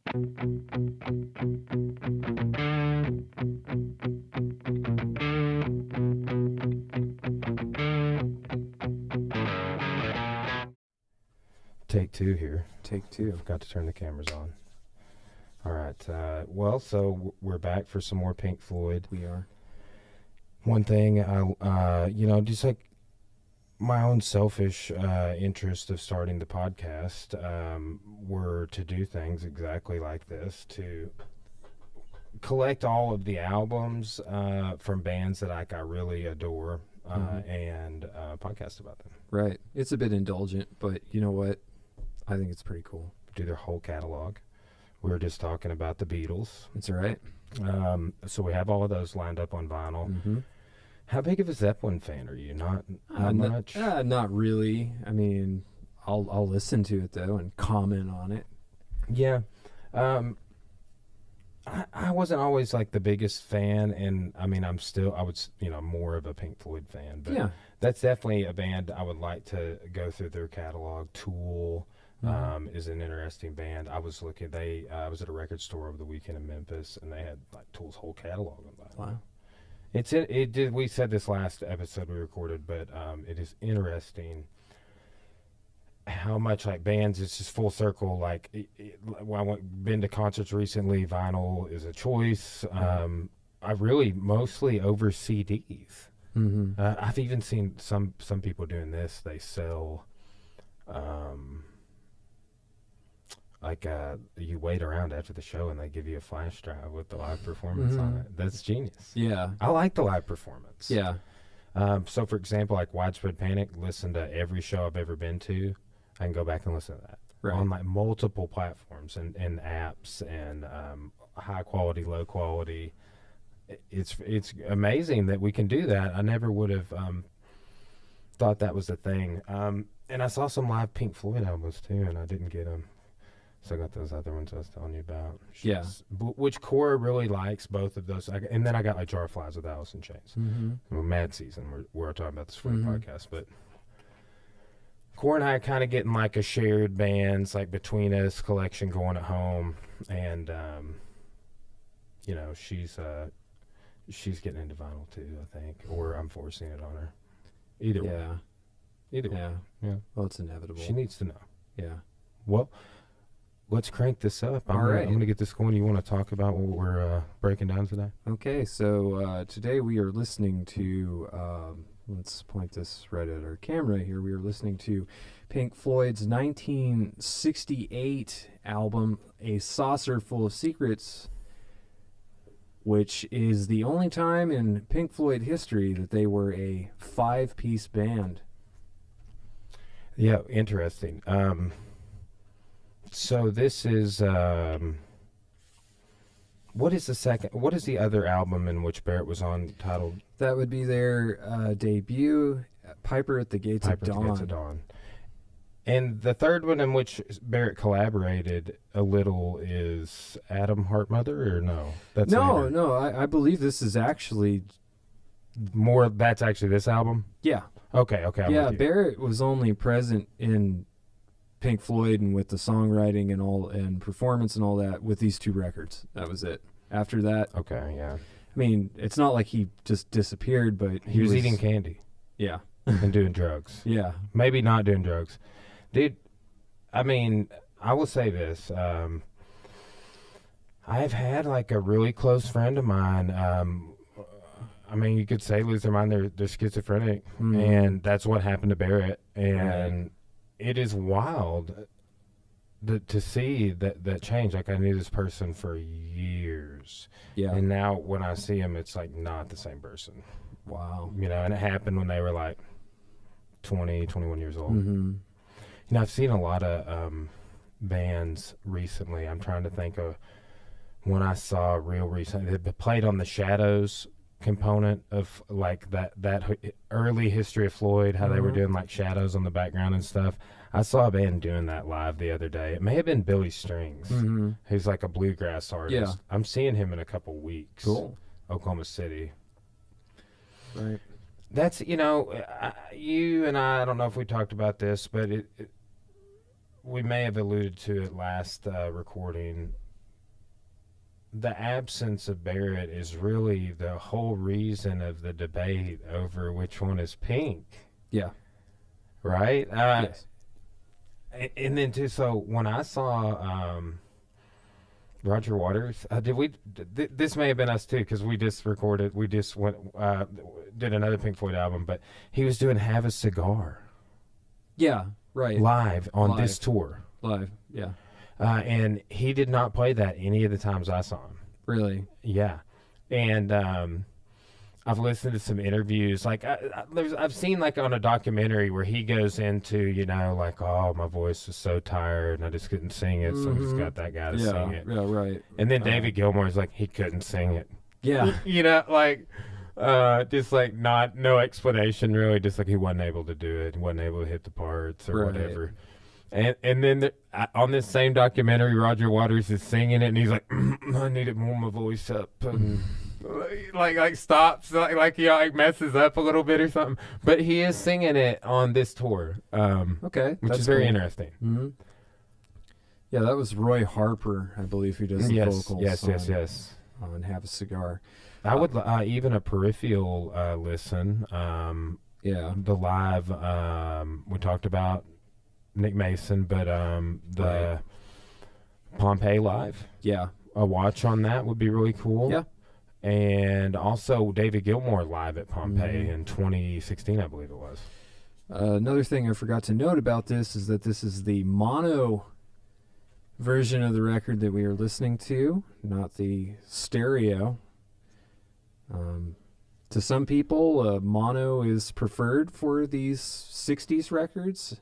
Take two here. Take two. Forgot to turn the cameras on. All right. Well, so we're back for some more Pink Floyd. We are. One thing, just like my own selfish interest of starting the podcast were to do things exactly like this, to collect all of the albums from bands that I really adore and podcast about them. Right. It's a bit indulgent, but you know what? I think it's pretty cool. Do their whole catalog. We were just talking about the Beatles. That's all right. So we have all of those lined up on vinyl. Mm-hmm. How big of a Zeppelin fan are you? Not much? Not really. I mean, I'll listen to it, though, and comment on it. Yeah. I wasn't always like the biggest fan, and I mean, I was more of a Pink Floyd fan, but yeah. That's definitely a band I would like to go through their catalog. Tool is an interesting band. I was looking, I was at a record store over the weekend in Memphis, and they had like Tool's whole catalog on vinyl. Wow. We said this last episode we recorded, but it is interesting how much like bands, it's just full circle. Like been to concerts recently, vinyl is a choice. I really mostly over CDs. Mm-hmm. I've even seen some people doing this. They sell you wait around after the show and they give you a flash drive with the live performance on it. That's genius. Yeah. I like the live performance. Yeah. So for example, like Widespread Panic, listen to every show I've ever been to. I can go back and listen to that on like multiple platforms and apps and high quality, low quality. It's amazing that we can do that. I never would have thought that was a thing. And I saw some live Pink Floyd albums too, and I didn't get them. So I got those other ones I was telling you about. Which Cora really likes, both of those. And then I got like Jar of Flies with Alice in Chains. Mm-hmm. Well, Mad Season, we're talking about this for the podcast. But Cora and I are kind of getting like a shared bands, like between us collection going at home. And, she's getting into vinyl too, I think. Or I'm forcing it on her. Either way. Either way. Yeah. Well, it's inevitable. She needs to know. Yeah. Well, let's crank this up. All right. I'm going to get this going. You want to talk about what we're breaking down today? Okay, so today we are listening to, let's point this right at our camera here. We are listening to Pink Floyd's 1968 album, A Saucer Full of Secrets, which is the only time in Pink Floyd history that they were a 5-piece band. Yeah, interesting. So this is what is the other album in which Barrett was on titled? That would be their debut, Piper at the Gates of Dawn. And the third one in which Barrett collaborated a little is Adam Hartmother, or no? No, I believe this is actually more. That's actually this album? Yeah. Okay. Yeah, Barrett was only present in Pink Floyd and with the songwriting and all and performance and all that with these 2 records. That was it. After that, okay, yeah. I mean, it's not like he just disappeared, but he was eating candy. Yeah. And doing drugs. Yeah. Maybe not doing drugs. Dude, I mean, I will say this. I've had like a really close friend of mine. I mean, you could say lose their mind. They're schizophrenic, and that's what happened to Barrett. And it is wild to see that change. Like, I knew this person for years. Yeah. And now when I see him, it's like not the same person. Wow. And it happened when they were like 20, 21 years old. Mm-hmm. I've seen a lot of bands recently. I'm trying to think of one I saw real recently. They played on the Shadows component of like that early history of Floyd, how they were doing like shadows on the background and stuff. I saw a band doing that live the other day. It may have been Billy Strings, who's like a bluegrass artist. Yeah. I'm seeing him in a couple weeks. Cool. Oklahoma City. Right. That's, you and I don't know if we talked about this, but we may have alluded to it last recording. the absence of Barrett is really the whole reason of the debate over which one is Pink. Yeah. Right? Yes. And then too, so when I saw Roger Waters, this may have been us too, because we just went did another Pink Floyd album, but he was doing Have a Cigar. Yeah, right. Live on this tour. Live, yeah. And he did not play that any of the times I saw him. Really? Yeah. And I've listened to some interviews. Like, I've seen, like, on a documentary where he goes into, like, oh, my voice is so tired and I just couldn't sing it, so I just got that guy to sing it. Yeah, right. And then David Gilmour's like, he couldn't sing it. Yeah. Just like no explanation really, just like he wasn't able to do it, wasn't able to hit the parts or whatever. And then on this same documentary, Roger Waters is singing it, and he's like, I need to warm my voice up, and like stops, like he messes up a little bit or something. But he is singing it on this tour, okay, which is very interesting. Mm-hmm. Yeah, that was Roy Harper, I believe, who does the vocals. Yes. On Have a Cigar. I would even a peripheral listen. The live we talked about Nick Mason, but the Pompeii live. Yeah. A watch on that would be really cool. Yeah. And also David Gilmour live at Pompeii in 2016, I believe it was. Another thing I forgot to note about this is that this is the mono version of the record that we are listening to, not the stereo. To some people, mono is preferred for these 60s records.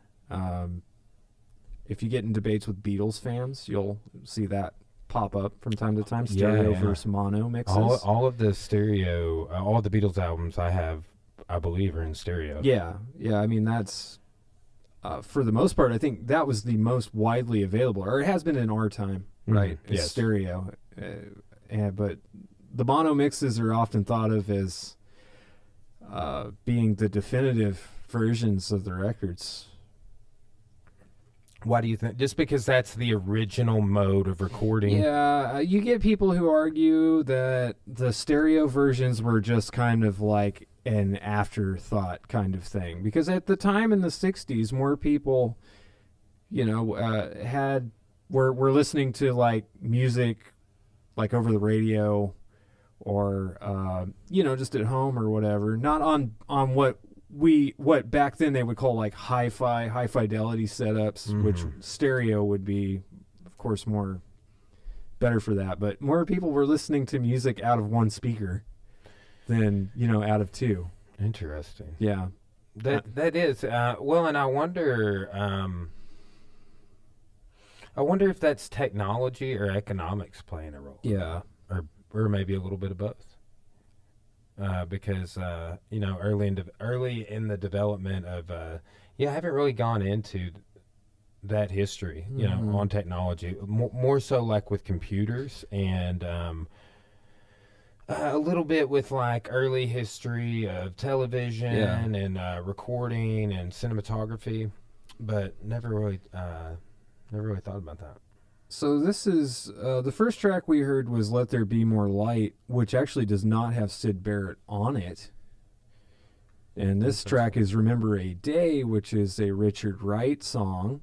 If you get in debates with Beatles fans, you'll see that pop up from time to time. Stereo versus mono mixes. All of the stereo, all the Beatles albums I believe, are in stereo. Yeah. I mean, that's for the most part. I think that was the most widely available, or it has been in our time, right? Mm-hmm. Yes. Stereo, but the mono mixes are often thought of as being the definitive versions of the records. Why do you think? Just because that's the original mode of recording? Yeah, you get people who argue that the stereo versions were just kind of like an afterthought kind of thing. Because at the time in the 60s, more people, were listening to like music like over the radio or, just at home or whatever. Not on what back then they would call like high fidelity setups, which stereo would be, of course, more better for that. But more people were listening to music out of one speaker than out of two. Interesting. Yeah, that is well, and I wonder if that's technology or economics playing a role. Yeah, or maybe a little bit of both. Because early in the development of I haven't really gone into that history on technology, more so like with computers and a little bit with like early history of television and recording and cinematography, but never really thought about that. So this is the first track we heard was Let There Be More Light, which actually does not have Syd Barrett on it. And this track is Remember a Day, which is a Richard Wright song.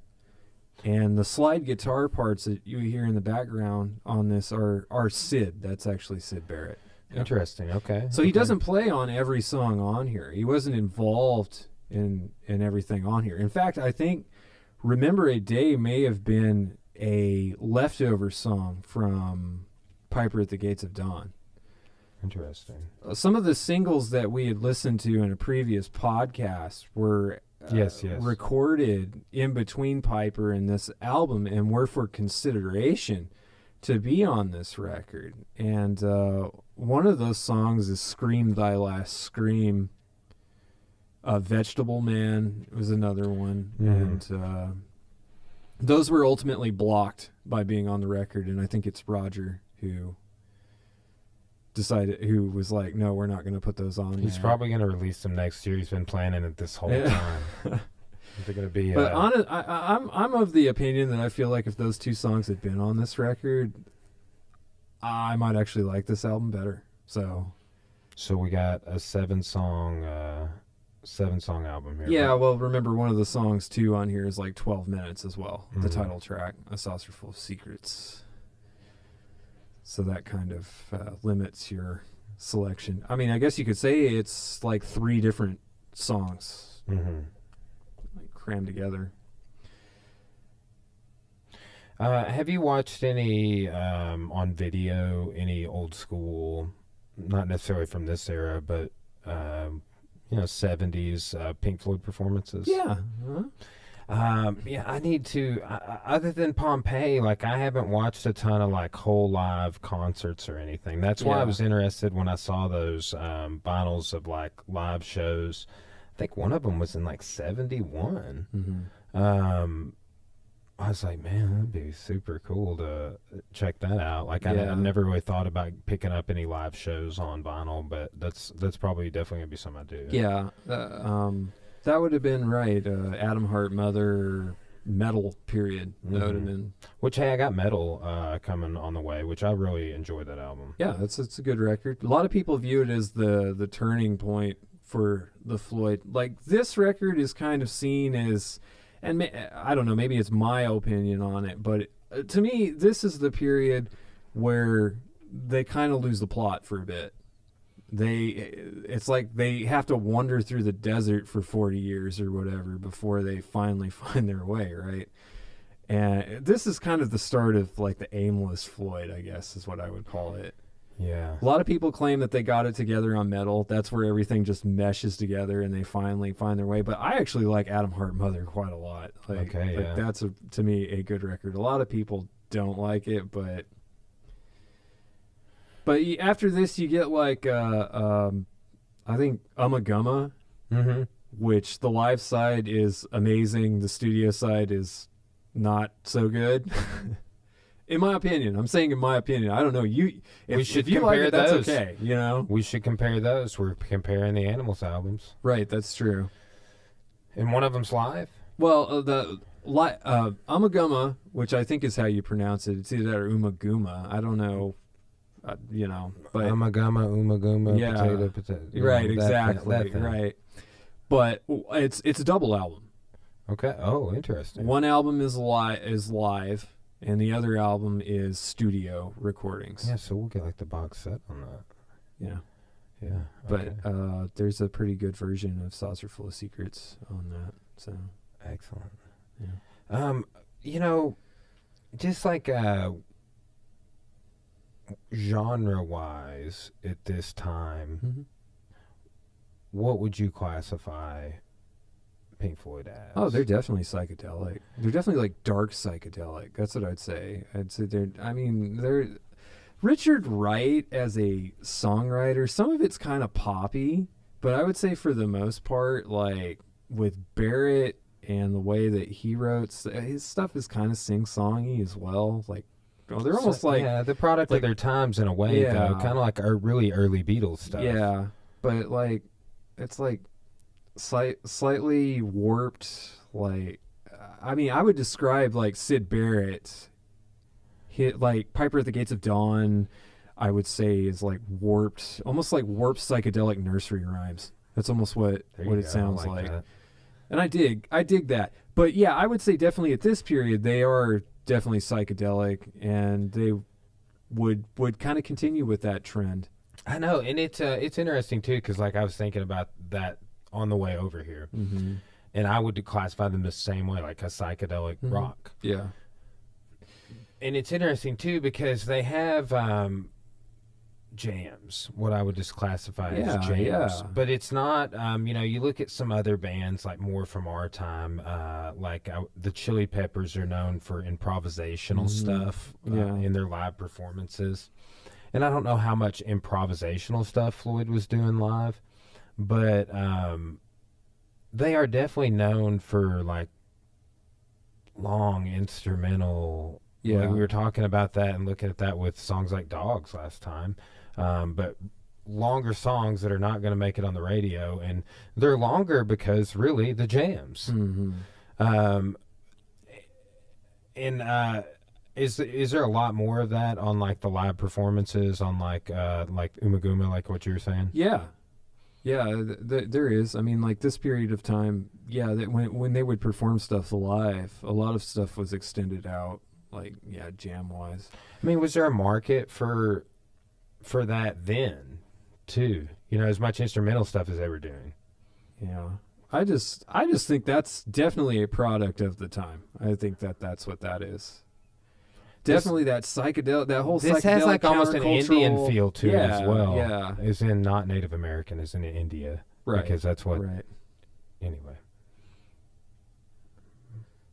And the slide guitar parts that you hear in the background on this are Syd. That's actually Syd Barrett. Interesting. Okay. So he doesn't play on every song on here. He wasn't involved in everything on here. In fact, I think Remember a Day may have been a leftover song from Piper at the Gates of Dawn. Interesting. Some of the singles that we had listened to in a previous podcast were recorded in between Piper and this album and were for consideration to be on this record. And one of those songs is Scream Thy Last Scream. Vegetable Man was another one. And those were ultimately blocked by being on the record, and I think it's Roger who was like, no, we're not going to put those on. He's probably going to release them next year. He's been planning it this whole time. They're going to be. But I'm of the opinion that I feel like if those two songs had been on this record, I might actually like this album better. So we got a seven song album here. yeah, well, remember one of the songs too on here is like 12 minutes as well. The Mm-hmm. title track, A Saucerful of Secrets. So that kind of limits your selection. I mean, I guess you could say it's like 3 different songs like crammed together. Have you watched any on video, any old school, not necessarily from this era, but 70s Pink Floyd performances? Yeah. I need to. Other than Pompeii, like I haven't watched a ton of like whole live concerts or anything. That's why I was interested when I saw those vinyls of like live shows. I think one of them was in like 71. Mm-hmm. I was like, man, that'd be super cool to check that out. Like, I've never really thought about picking up any live shows on vinyl, but that's probably definitely gonna be something I do. Yeah, that would have been right. Adam Hart, Mother, Metal period. That would have been. Which, hey, I got Metal coming on the way, which I really enjoyed that album. Yeah, it's a good record. A lot of people view it as the turning point for the Floyd. Like, this record is kind of seen as, and I don't know, maybe it's my opinion on it, but to me, this is the period where they kind of lose the plot for a bit. It's like they have to wander through the desert for 40 years or whatever before they finally find their way, right? And this is kind of the start of like the aimless Floyd, I guess is what I would call it. Yeah. A lot of people claim that they got it together on Metal. That's where everything just meshes together and they finally find their way. But I actually like Adam Hart Mother quite a lot. Like that's to me a good record. A lot of people don't like it, but after this you get like I think Ummagumma, which the live side is amazing. The studio side is not so good. In my opinion, I'm saying in my opinion. I don't know. If you like it, that's okay. You know, we should compare those. We're comparing the Animals albums, right? That's true. And one of them's live. Well, the Ummagumma, which I think is how you pronounce it. It's either that or Ummagumma. I don't know. But Ummagumma, yeah, potato. Right, exactly, right. But it's a double album. Okay. Oh, interesting. One album is live. And the other album is studio recordings. Yeah, so we'll get like the box set on that. Yeah. Yeah. Okay. But there's a pretty good version of Saucerful of Secrets on that. So excellent. Yeah. Just like genre wise at this time, what would you classify Pink Floyd as? Oh, they're definitely psychedelic. They're definitely like dark psychedelic. That's what I'd say. I'd say they're Richard Wright as a songwriter. Some of it's kind of poppy, but I would say for the most part, like with Barrett and the way that he wrote, his stuff is kind of sing-songy as well. Like, they're almost the product of their times in a way, though. Kind of like our really early Beatles stuff. Yeah, but like it's like slightly warped. Like, I mean, I would describe like Syd Barrett, like Piper at the Gates of Dawn, I would say is like warped, almost like warped psychedelic nursery rhymes. That's almost what it sounds like. And I dig that. But yeah, I would say definitely at this period they are definitely psychedelic, and they would kind of continue with that trend. I know, and it's interesting too, because like I was thinking about that on the way over here, and I would classify them the same way, like a psychedelic rock. Yeah. And it's interesting too because they have jams, what I would just classify as jams. Yeah. But it's not, you look at some other bands like more from our time, like the Chili Peppers are known for improvisational stuff in their live performances. And I don't know how much improvisational stuff Floyd was doing live, but they are definitely known for like long instrumental. Yeah, like we were talking about that and looking at that with songs like Dogs last time, but longer songs that are not going to make it on the radio, and they're longer because really the jams. Is there a lot more of that on like the live performances on like Umaguma, like what you were saying? Yeah. Yeah, there is. I mean, like this period of time, yeah, that when they would perform stuff live, a lot of stuff was extended out, like jam wise. I mean, was there a market for that then, too? You know, as much instrumental stuff as they were doing. Yeah, I just think that's definitely a product of the time. I think that's what that is. Definitely that psychedelic, that whole this psychedelic has like almost an Indian feel to it as well. Yeah, as in not Native American, as in India, right? Because that's what. Right. Anyway,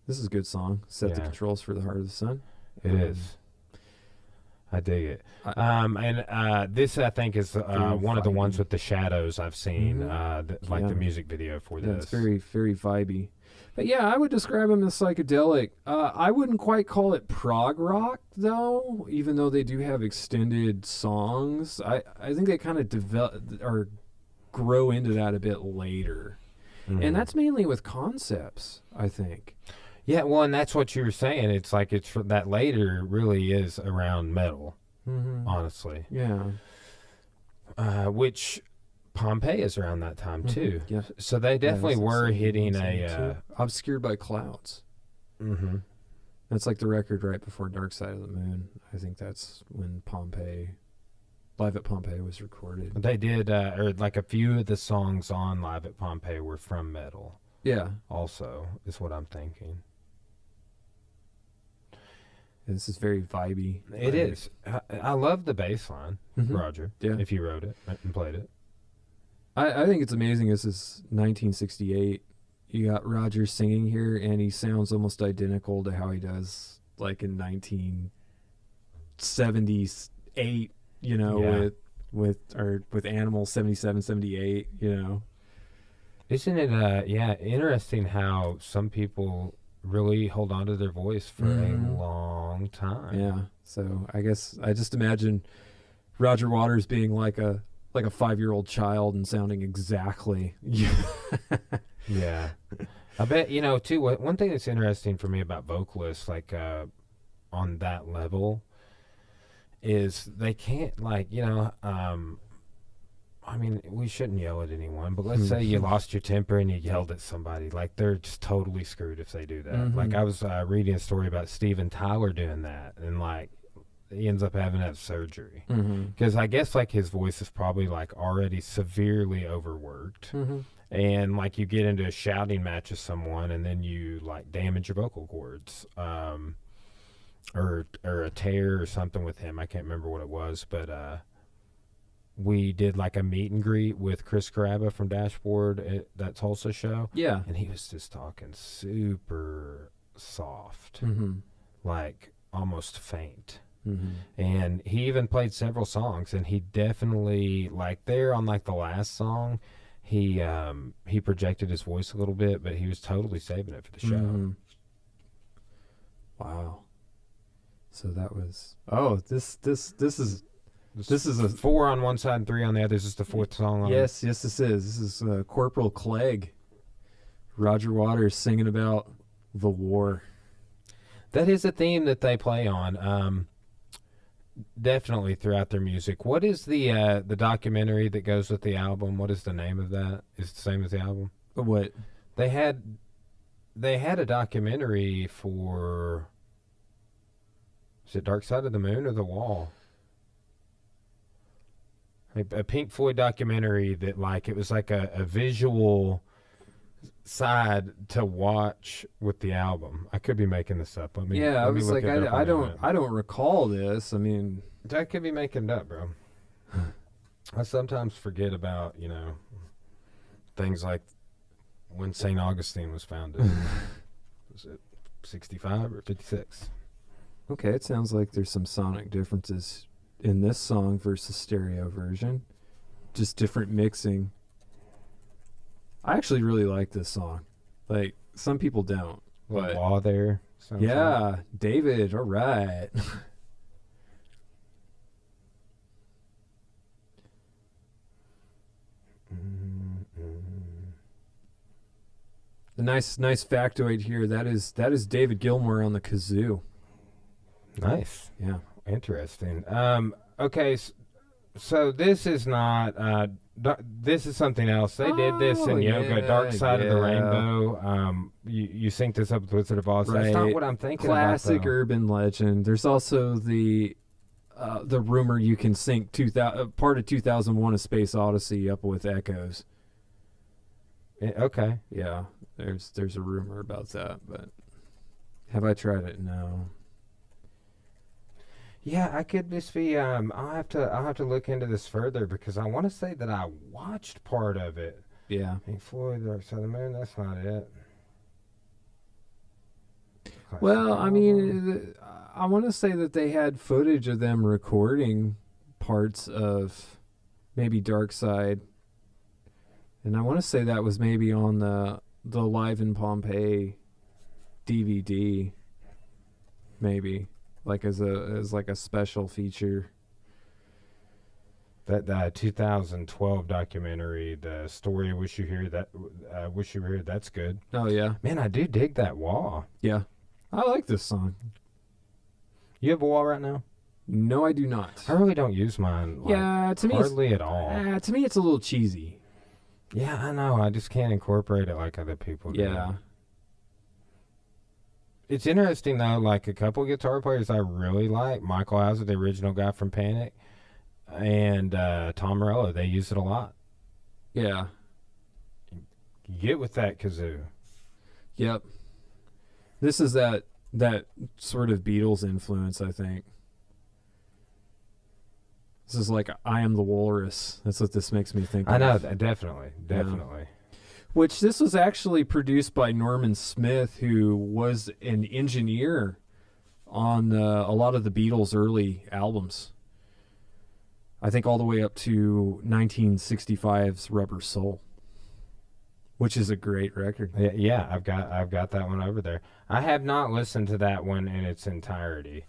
this is a good song. Set the controls for the Heart of the Sun. It is. I dig it. This I think is one of the ones with the shadows I've seen, the music video for this. Yeah, it's very, very vibey. But yeah, I would describe them as psychedelic. I wouldn't quite call it prog rock, though, even though they do have extended songs. I think they kind of develop or grow into that a bit later. Mm-hmm. And that's mainly with concepts, I think. Yeah, well, and that's what you were saying. It's like that later really is around metal, honestly. Yeah. Which Pompeii is around that time, too. Yeah. So they definitely were hitting Obscured by Clouds. Mm-hmm. That's like the record right before Dark Side of the Moon. I think that's when Live at Pompeii was recorded. They did, or like a few of the songs on Live at Pompeii were from metal. Yeah. Also, is what I'm thinking. This is very vibey. It is. I love the bass line, Roger. Yeah. If you wrote it and played it. I think it's amazing. This is 1968. You got Roger singing here, and he sounds almost identical to how he does like in 1978, you know, with Animals 77, 78, you know. Isn't it interesting how some people really hold on to their voice for a long time. Yeah. So I guess I just imagine Roger Waters being like a 5-year-old child and sounding exactly. Yeah. I bet, too, one thing that's interesting for me about vocalists, like on that level, is they can't, I mean, we shouldn't yell at anyone, but let's say you lost your temper and you yelled at somebody. Like, they're just totally screwed if they do that. Mm-hmm. Like, I was reading a story about Steven Tyler doing that, and, he ends up having to have surgery. Because I guess, his voice is probably, already severely overworked. Mm-hmm. And, you get into a shouting match with someone, and then you, damage your vocal cords. Or a tear or something with him. I can't remember what it was, but we did a meet and greet with Chris Caraba from Dashboard at that Tulsa show. Yeah. And he was just talking super soft, almost faint. Mm-hmm. And he even played several songs, and he definitely, there on the last song, he projected his voice a little bit, but he was totally saving it for the show. Mm-hmm. Wow. So that was this is a 4 on one side and 3 on the other. This is the 4th song. Yes, this is. This is Corporal Clegg, Roger Waters singing about the war. That is a theme that they play on, definitely throughout their music. What is the documentary that goes with the album? What is the name of that? Is it the same as the album? What? They had a documentary for. Is it Dark Side of the Moon or The Wall? A Pink Floyd documentary that it was a visual side to watch with the album. I could be making this up. Let me I was look it up I don't recall this. I mean, I could be making it up, bro. I sometimes forget about things like when St. Augustine was founded. Was it 65 or 56? Okay, it sounds like there's some sonic differences in this song versus stereo version. Just different mixing. I actually really like this song. Some people don't. But Law there. Yeah, David, all right. A nice factoid here. That is David Gilmour on the kazoo. Nice. Yeah. Interesting. Okay, so this is not. This is something else. They did this in Yoga, Dark Side of the Rainbow. You sync this up with Wizard of Oz. Right. That's not what I'm thinking Classic about, though. urban legend. There's also the rumor you can sync part of 2001: A Space Odyssey up with Echoes. Okay. Yeah, there's a rumor about that, but have I tried it? No. Yeah, I could just be. I'll have to look into this further because I want to say that I watched part of it. Yeah. Pink Floyd, Dark Side of the Moon. That's not it. Well, I mean, I want to say that they had footage of them recording parts of maybe Dark Side, and I want to say that was maybe on the Live in Pompeii DVD, maybe like as like a special feature. That 2012 documentary, the story "Wish You Here," "Wish You Were Here," that's good. Oh yeah, Man, I do dig that wall. yeah, I like this song. You have a wall right now? No, I do not. I really don't use mine. Yeah, to me, hardly at all. To me, it's a little cheesy. Yeah, I know. I just can't incorporate it like other people do. Yeah. It's interesting though. Like a couple guitar players I really like. Michael Hauser, the original guy from Panic, and Tom Morello. They use it a lot. Yeah. You get with that kazoo. Yep. This is that sort of Beatles influence, I think. This is like I Am the Walrus. That's what this makes me think of. I know, definitely. Yeah. Which this was actually produced by Norman Smith, who was an engineer on a lot of the Beatles' early albums. I think all the way up to 1965's Rubber Soul, which is a great record. Yeah, I've got that one over there. I have not listened to that one in its entirety.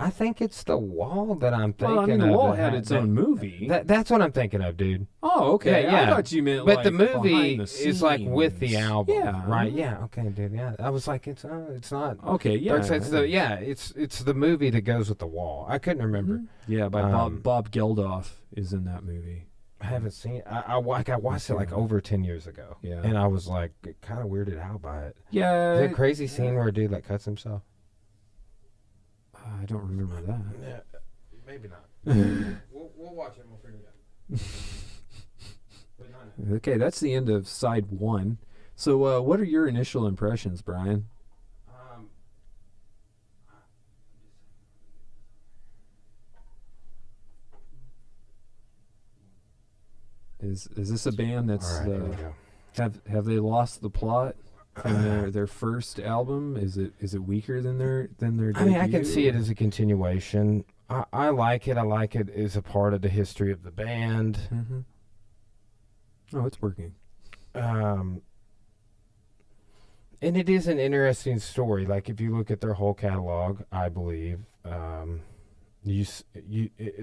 I think it's The Wall that I'm thinking of. Well, I mean, The Wall had its own movie. That's what I'm thinking of, dude. Oh, okay. Yeah. I thought you meant but like the movie behind the is like with the scenes. album. Yeah. Right? Yeah. Okay, dude. Yeah. I was like, it's not. Okay, yeah. Dark Side's it's the movie that goes with The Wall. I couldn't remember. Mm-hmm. Yeah, by Bob Geldof is in that movie. I haven't seen it. I watched it like over 10 years ago. Yeah. And I was like kind of weirded out by it. Yeah. Is it a crazy scene where a dude like cuts himself? I don't remember that. Yeah, maybe not. we'll watch it and we'll figure it out. Okay, that's the end of side one. So what are your initial impressions, Brian? Is this a band that's All right, here we go. have they lost the plot from their first album? Is it weaker than their I mean, I can debut? see it as a continuation. I like it. I like it as a part of the history of the band. Mm-hmm. Oh, it's working. And it is an interesting story. Like if you look at their whole catalog, I believe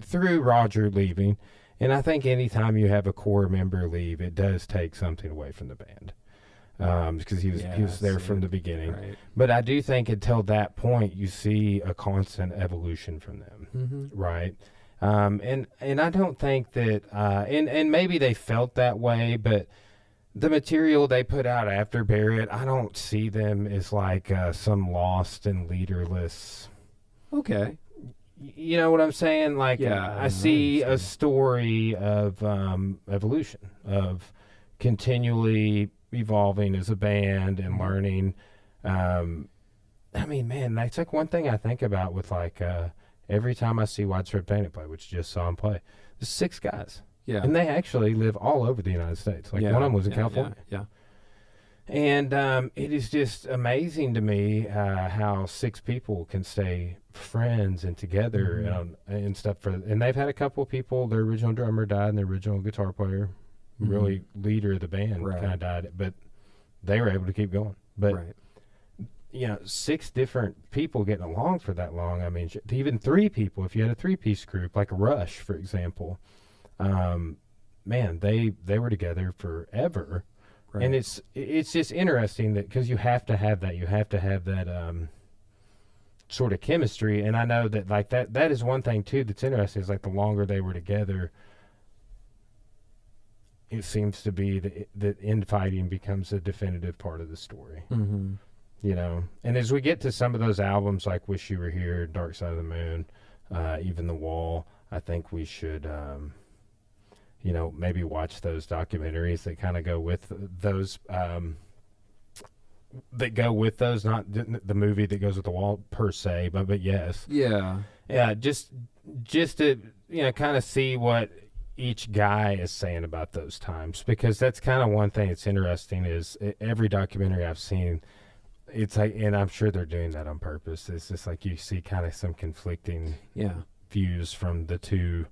through Roger leaving, and I think anytime you have a core member leave, it does take something away from the band. Because he was there from the beginning. Right. But I do think until that point, you see a constant evolution from them, right? And I don't think that, and maybe they felt that way, but the material they put out after Barrett, I don't see them as like some lost and leaderless. Okay. You know what I'm saying? Like, I see understand. a story of evolution, of continually evolving as a band and learning. I mean, man, that's like one thing I think about with like every time I see Widespread Panic play, which just saw him play, there's 6 guys. Yeah. And they actually live all over the United States. Like one of them was in California. Yeah. And it is just amazing to me how 6 people can stay friends and together and stuff. And they've had a couple of people, their original drummer died and their original guitar player, really leader of the band, kind of died. But they were able to keep going. But, you know, 6 different people getting along for that long. I mean, even 3 people, if you had a 3-piece group, like Rush, for example, man, they were together forever. Right. And it's just interesting that because you have to have that. You have to have that sort of chemistry. And I know that like that is one thing too that's interesting, is like the longer they were together, it seems to be that infighting becomes a definitive part of the story. Mm-hmm. You know, and as we get to some of those albums like Wish You Were Here, Dark Side of the Moon, even The Wall, I think we should you know, maybe watch those documentaries that kind of go with those not the movie that goes with The Wall per se, but yes. Yeah. Yeah, just to, you know, kind of see what each guy is saying about those times, because that's kind of one thing that's interesting is every documentary I've seen, it's like, and I'm sure they're doing that on purpose, it's just like you see kind of some conflicting views from the two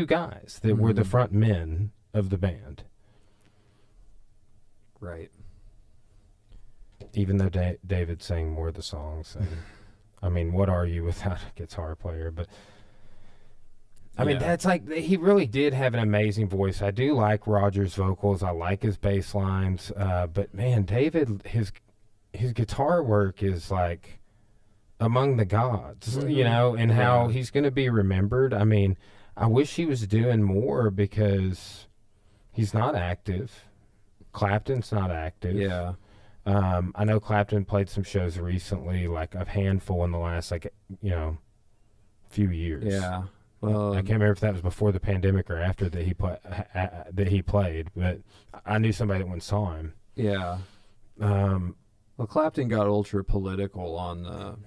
guys that were the front men of the band. Right. Even though David sang more of the songs. And, I mean, what are you without a guitar player? But I mean, that's like, he really did have an amazing voice. I do like Roger's vocals. I like his bass lines. But man, David, his guitar work is like among the gods, you know, and how he's going to be remembered. I mean, I wish he was doing more because he's not active. Clapton's not active. Yeah. I know Clapton played some shows recently, like a handful in the last, like, you know, few years. Yeah. Well, I can't remember if that was before the pandemic or after that he played, but I knew somebody that went and saw him. Yeah. Well, Clapton got ultra political on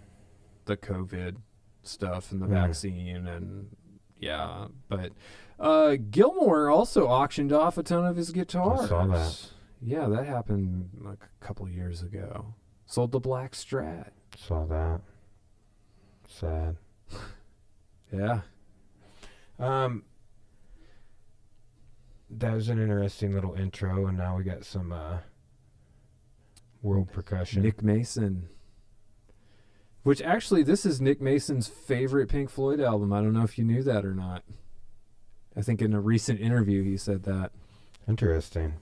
the COVID stuff and the vaccine, and but Gilmour also auctioned off a ton of his guitars. I saw that. Yeah, that happened like a couple years ago. Sold the Black Strat. Saw that. Sad. Yeah. That was an interesting little intro, and now we got some world percussion. Nick Mason. Which actually, this is Nick Mason's favorite Pink Floyd album. I don't know if you knew that or not. I think in a recent interview he said that. Interesting.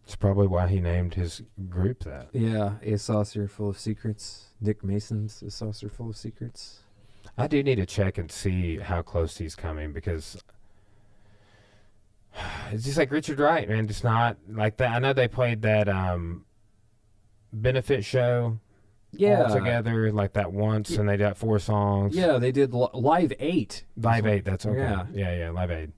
It's probably why he named his group that. Yeah, A Saucer Full of Secrets. Nick Mason's A Saucer Full of Secrets. I do need to check and see how close he's coming, because it's just like Richard Wright, man. Just not like that. I know they played that benefit show all together like that once, and they got 4 songs. Yeah, they did Live 8. Live 8, that's okay. Yeah, Live 8.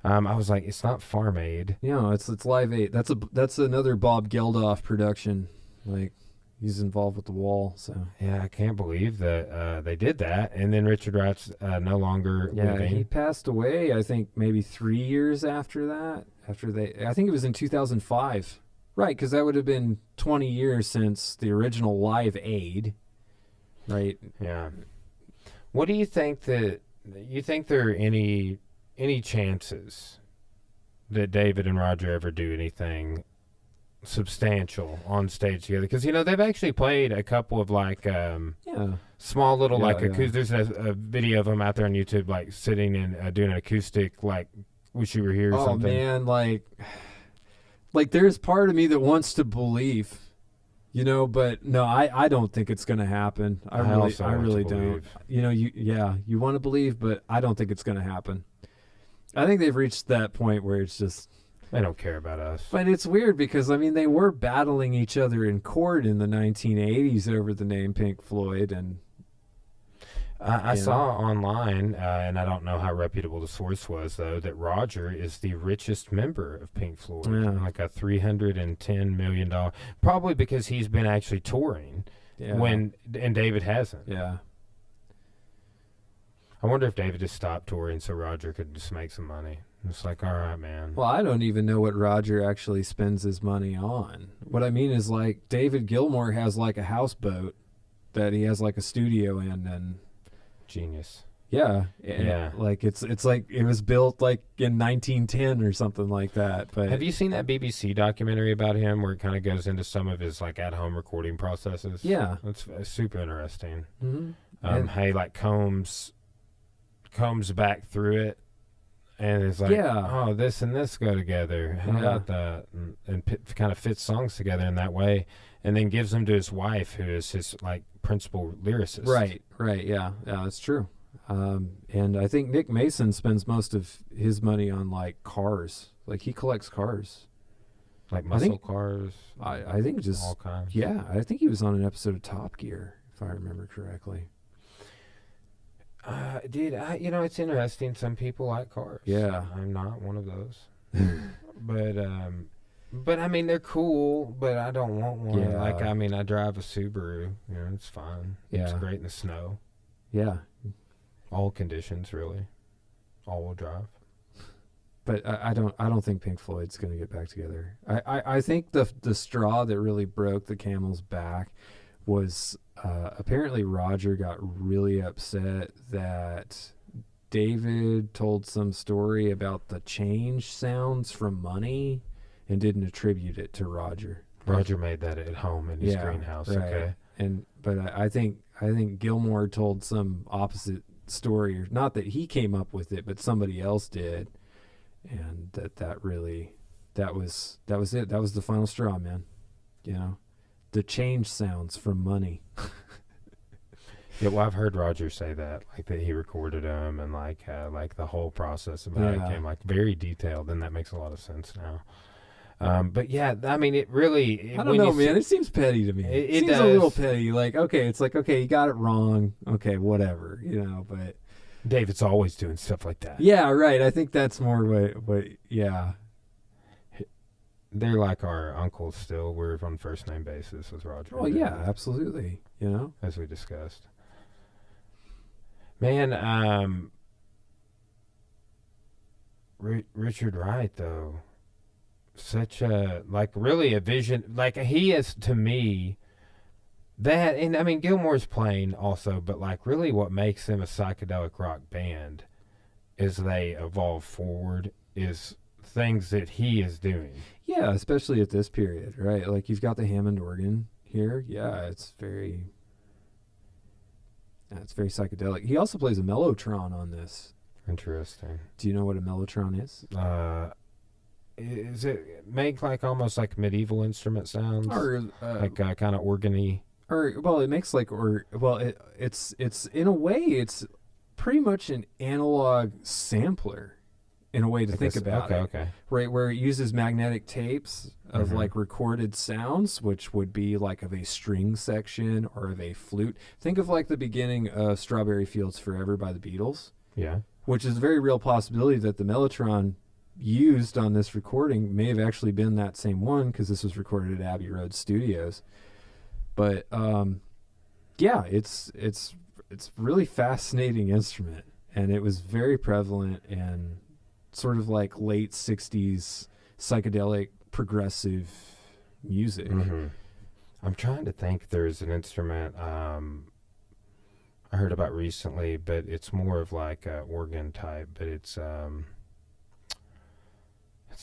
I was like, it's not Farm Aid. Yeah, it's Live 8. That's another Bob Geldof production. Like, he's involved with The Wall. So yeah, I can't believe that they did that. And then Richard Wright's no longer living. He passed away, I think, maybe 3 years after that. I think it was in 2005. Right, because that would have been 20 years since the original Live Aid. Right. Yeah. What do you think there are any chances that David and Roger ever do anything substantial on stage together? Because, you know, they've actually played a couple of like small little there's a video of them out there on YouTube, like sitting and doing an acoustic, like Wish You Were Here or something. Oh man, like there's part of me that wants to believe, you know, but no, I don't think it's going to happen. I really don't. You know, you want to believe, but I don't think it's going to happen. I think they've reached that point where it's just, they don't care about us. But it's weird because, I mean, they were battling each other in court in the 1980s over the name Pink Floyd. And I saw online, and I don't know how reputable the source was, though, that Roger is the richest member of Pink Floyd. Yeah. Like a $310 million. Probably because he's been actually touring and David hasn't. Yeah. I wonder if David just stopped touring so Roger could just make some money. It's like, all right, man. Well, I don't even know what Roger actually spends his money on. What I mean is, like, David Gilmour has like a houseboat that he has like a studio in, and genius. Yeah. Like it's like it was built like in 1910 or something like that. But have you seen that BBC documentary about him where it kind of goes into some of his like at-home recording processes? Yeah, it's super interesting. Mm-hmm. He like combs back through it, and it's like, oh, this and this go together. How about that? And kind of fits songs together in that way, and then gives them to his wife, who is his like principal lyricist. Right, yeah, that's true. And I think Nick Mason spends most of his money on like cars. Like he collects cars. Like muscle cars. I think just all kinds. Yeah, I think he was on an episode of Top Gear, if I remember correctly. Dude, it's interesting. Some people like cars. Yeah. I'm not one of those. But I mean, they're cool, but I don't want one. Yeah. Like, I mean, I drive a Subaru. It's fine. Yeah. It's great in the snow. Yeah. All conditions, really. All-wheel drive. But I don't think Pink Floyd's going to get back together. I think the straw that really broke the camel's back was apparently Roger got really upset that David told some story about the change sounds from Money and didn't attribute it to Roger. Roger made that at home in his greenhouse. Right. Okay. But I think Gilmore told some opposite story, or not that he came up with it, but somebody else did. And that was it. That was the final straw, man. The change sounds from Money. Yeah, well, I've heard Roger say that, like that he recorded them and like the whole process about it came like very detailed, and that makes a lot of sense now. But yeah, I mean, it really. I don't know, man. It seems petty to me. It seems does. A little petty. Like, okay, it's like, okay, you got it wrong. Okay, whatever, but. David's always doing stuff like that. Yeah, right. I think that's more what yeah. They're like our uncles still. We're on first name basis with Roger. Oh, yeah, absolutely. As we discussed. Man, Richard Wright, though. Such a, really a vision. Like, he is, to me, that, and I mean, Gilmore's playing also, but really what makes them a psychedelic rock band is they evolve forward, is things that he is doing. Yeah, especially at this period, right? Like, you've got the Hammond organ here. Yeah, it's very psychedelic. He also plays a mellotron on this. Interesting. Do you know what a mellotron is? Is it make almost like medieval instrument sounds, or kind of organy? Or it makes it's in a way it's pretty much an analog sampler, in a way to think about it. Okay. Right, where it uses magnetic tapes of recorded sounds, which would be like of a string section or of a flute. Think of the beginning of Strawberry Fields Forever by the Beatles. Yeah. Which is a very real possibility that the mellotron used on this recording may have actually been that same one, because this was recorded at Abbey Road Studios. But yeah, it's really fascinating instrument, and it was very prevalent in sort of late 60s psychedelic progressive music. Mm-hmm. I'm trying to think. There's an instrument I heard about recently, but it's more of organ type, but it's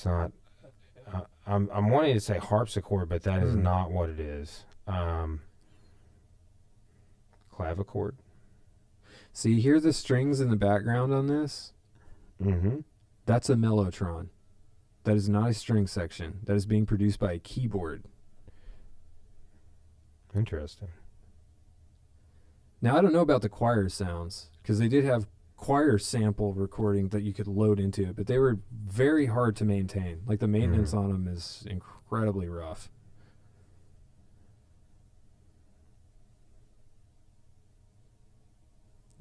not. I'm wanting to say harpsichord, but that is not what it is. Clavichord. So you hear the strings in the background on this? Mm-hmm. That's a mellotron. That is not a string section. That is being produced by a keyboard. Interesting. Now, I don't know about the choir sounds, because they did have choir sample recording that you could load into it, but they were very hard to maintain. The maintenance on them is incredibly rough.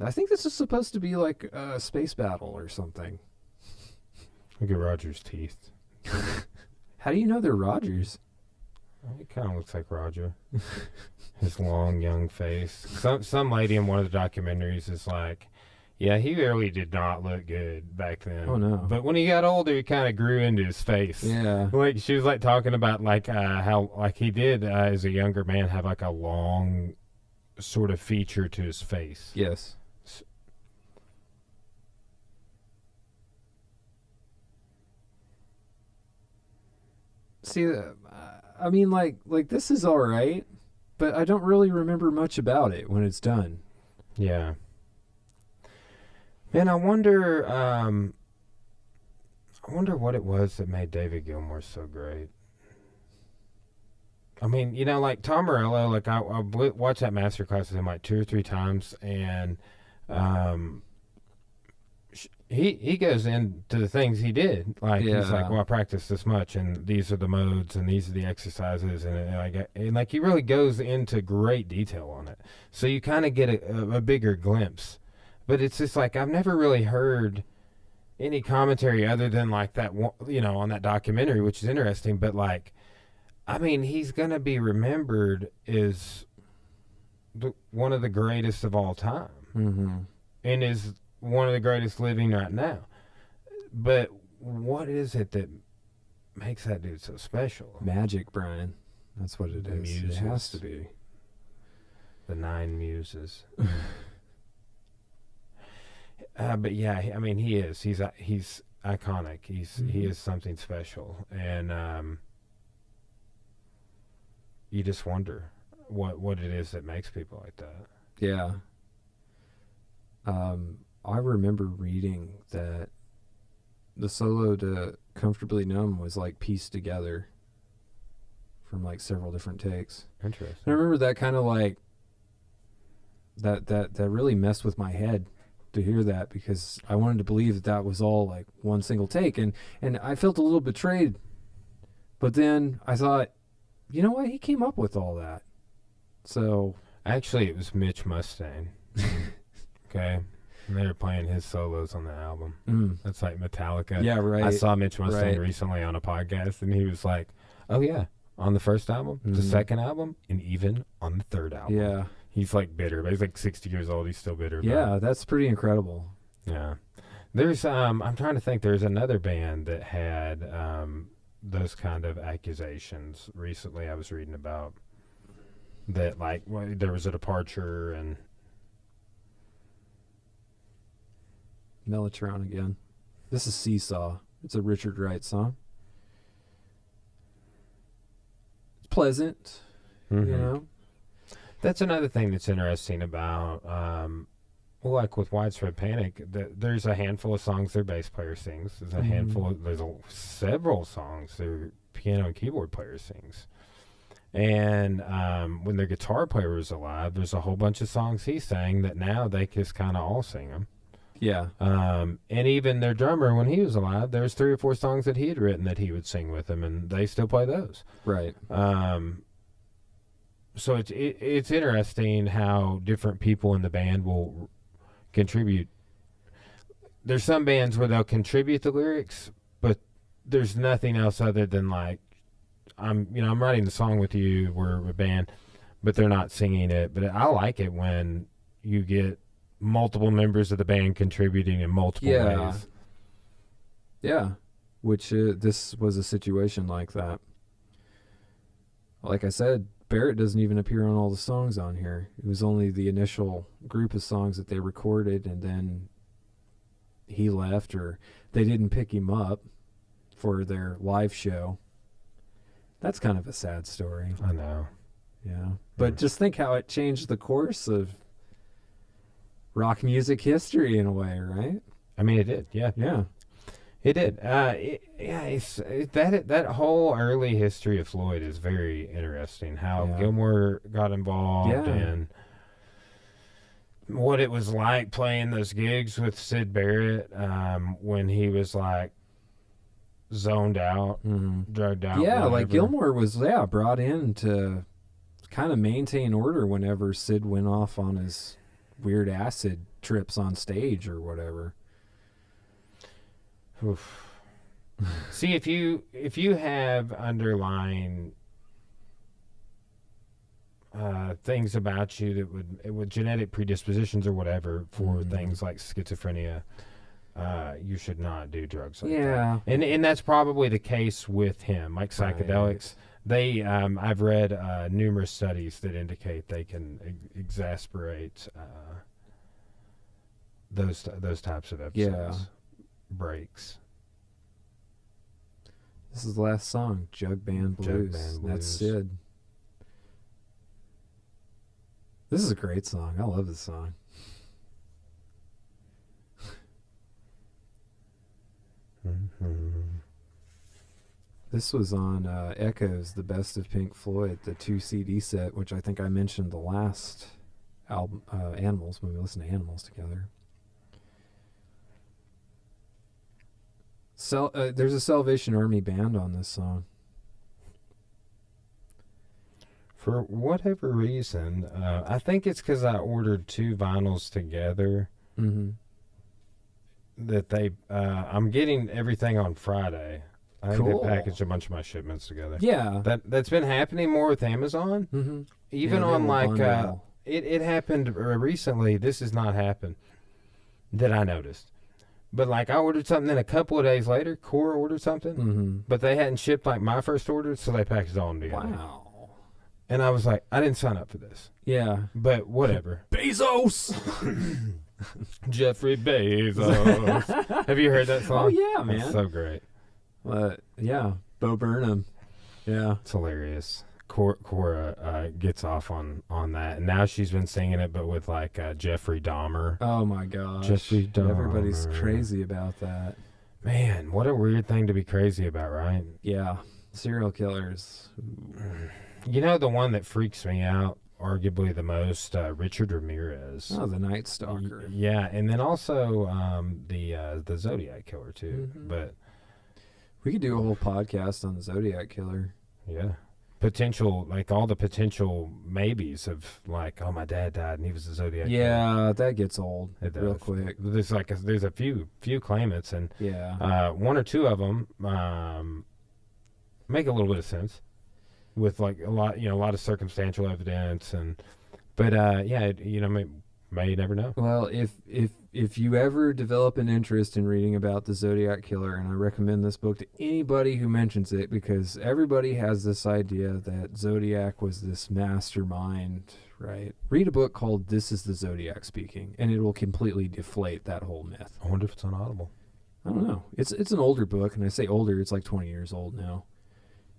I think this is supposed to be like a space battle or something. Look at Roger's teeth. How do you know they're Roger's? He kind of looks like Roger. His long, young face. Some lady in one of the documentaries is like, yeah, he really did not look good back then. Oh, no. But when he got older, he kind of grew into his face. Yeah. She was talking about how he did as a younger man have a long sort of feature to his face. Yes. See, I mean, this is all right, but I don't really remember much about it when it's done. Yeah. Man, I wonder what it was that made David Gilmour so great. I mean, like Tom Morello, like I watched that masterclass with him like 2 or 3 times, and he goes into the things he did. Like he's like, well, I practiced this much, and these are the modes, and these are the exercises, and like he really goes into great detail on it. So you kind of get a bigger glimpse. But it's just like I've never really heard any commentary other than like that, on that documentary, which is interesting. But like, I mean, he's gonna be remembered as one of the greatest of all time, and is one of the greatest living right now. But what is it that makes that dude so special? Magic, Brian. That's what it is. Muses. It has to be. The 9 muses. But yeah, I mean, he is. He's iconic. He is something special, and you just wonder what it is that makes people like that. Yeah. I remember reading that the solo to Comfortably Numb was like pieced together from like several different takes. Interesting. And I remember that kind of like that really messed with my head to hear that, because I wanted to believe that was all like one single take, and I felt a little betrayed. But then I thought, you know what? He came up with all that. So actually, it was Mitch Mustang. Okay. And they were playing his solos on the album. That's like Metallica. Yeah, right. I saw Mitch Mustang recently on a podcast, and he was like, oh, yeah, on the first album, the second album, and even on the third album. Yeah. He's like bitter, but he's like 60 years old. He's still bitter. Yeah, that's pretty incredible. Yeah. There's, I'm trying to think, there's another band that had those kind of accusations recently I was reading about that, like, there was a departure and... Mellotron again. This is Seesaw. It's a Richard Wright song. It's pleasant, you know. That's another thing that's interesting about, like with Widespread Panic, there's a handful of songs their bass player sings. There's a handful. There's several songs their piano and keyboard player sings. And when their guitar player was alive, there's a whole bunch of songs he sang that now they just kind of all sing them. Yeah. And even their drummer, when he was alive, there's 3 or 4 songs that he had written that he would sing with them, and they still play those. Right. So it's interesting how different people in the band will contribute. There's some bands where they'll contribute the lyrics, but there's nothing else other than like, I'm writing the song with you, we're a band, but they're not singing it. But I like it when you get multiple members of the band contributing in multiple ways. Yeah, which this was a situation like that. Like I said, Barrett doesn't even appear on all the songs on here. It was only the initial group of songs that they recorded, and then he left, or they didn't pick him up for their live show. That's kind of a sad story. I know. Yeah. But just think how it changed the course of rock music history in a way, right? I mean, it did. Yeah. Yeah. It did. That whole early history of Floyd is very interesting. How Gilmour got involved and what it was like playing those gigs with Syd Barrett when he was like zoned out, drugged out. Yeah, whatever. like Gilmour was brought in to kind of maintain order whenever Syd went off on his weird acid trips on stage or whatever. Oof. See, if you have underlying things about you that would genetic predispositions or whatever for things like schizophrenia, you should not do drugs like that. And that's probably the case with him, like psychedelics. They I've read numerous studies that indicate they can exasperate those types of episodes. Breaks. This is the last song, Jug Band Blues. That's Syd. This is a great song. I love this song. This was on Echoes, the Best of Pink Floyd, the 2 CD set, which I think I mentioned the last album, Animals, when we listened to Animals together. There's a Salvation Army band on this song. For whatever reason, I think it's because I ordered 2 vinyls together. Mm-hmm. That they, I'm getting everything on Friday. I think Cool. they packaged a bunch of my shipments together. Yeah. That's been happening more with Amazon. Mm-hmm. Even Yeah, on they like, will bundle. it happened recently. This has not happened that I noticed. But like I ordered something, then a couple of days later, Cora ordered something, Mm-hmm. but they hadn't shipped like my first order, so they packaged it all together. Wow. And I was like, I didn't sign up for this. Yeah. But whatever. Bezos! Jeffrey Bezos. Have you heard that song? Oh, yeah, man. It's so great. Yeah. Bo Burnham. Yeah. It's hilarious. Cora gets off on that, and now she's been singing it, but with like Jeffrey Dahmer. Oh, my gosh. Jeffrey Dahmer. Everybody's crazy about that. Man, what a weird thing to be crazy about, right? Yeah. Serial killers. You know, the one that freaks me out, arguably the most, Richard Ramirez. Oh, the Night Stalker. Yeah, and then also the Zodiac Killer too. Mhm. But We could do a whole podcast on the Zodiac Killer. yeah, potential, like all the potential maybes of like, oh, my dad died and he was the Zodiac Killer. Yeah, that gets old It real does. quick. There's a few claimants, and Yeah. one or two of them make a little bit of sense with like a lot of circumstantial evidence, but yeah, may never know. Well, if you ever develop an interest in reading about the Zodiac Killer, and I recommend this book to anybody who mentions it, because everybody has this idea that Zodiac was this mastermind, right? Read a book called This is the Zodiac Speaking, and it will completely deflate that whole myth. I wonder if it's on Audible. I don't know. It's an older book, and I say older, it's like 20 years old now.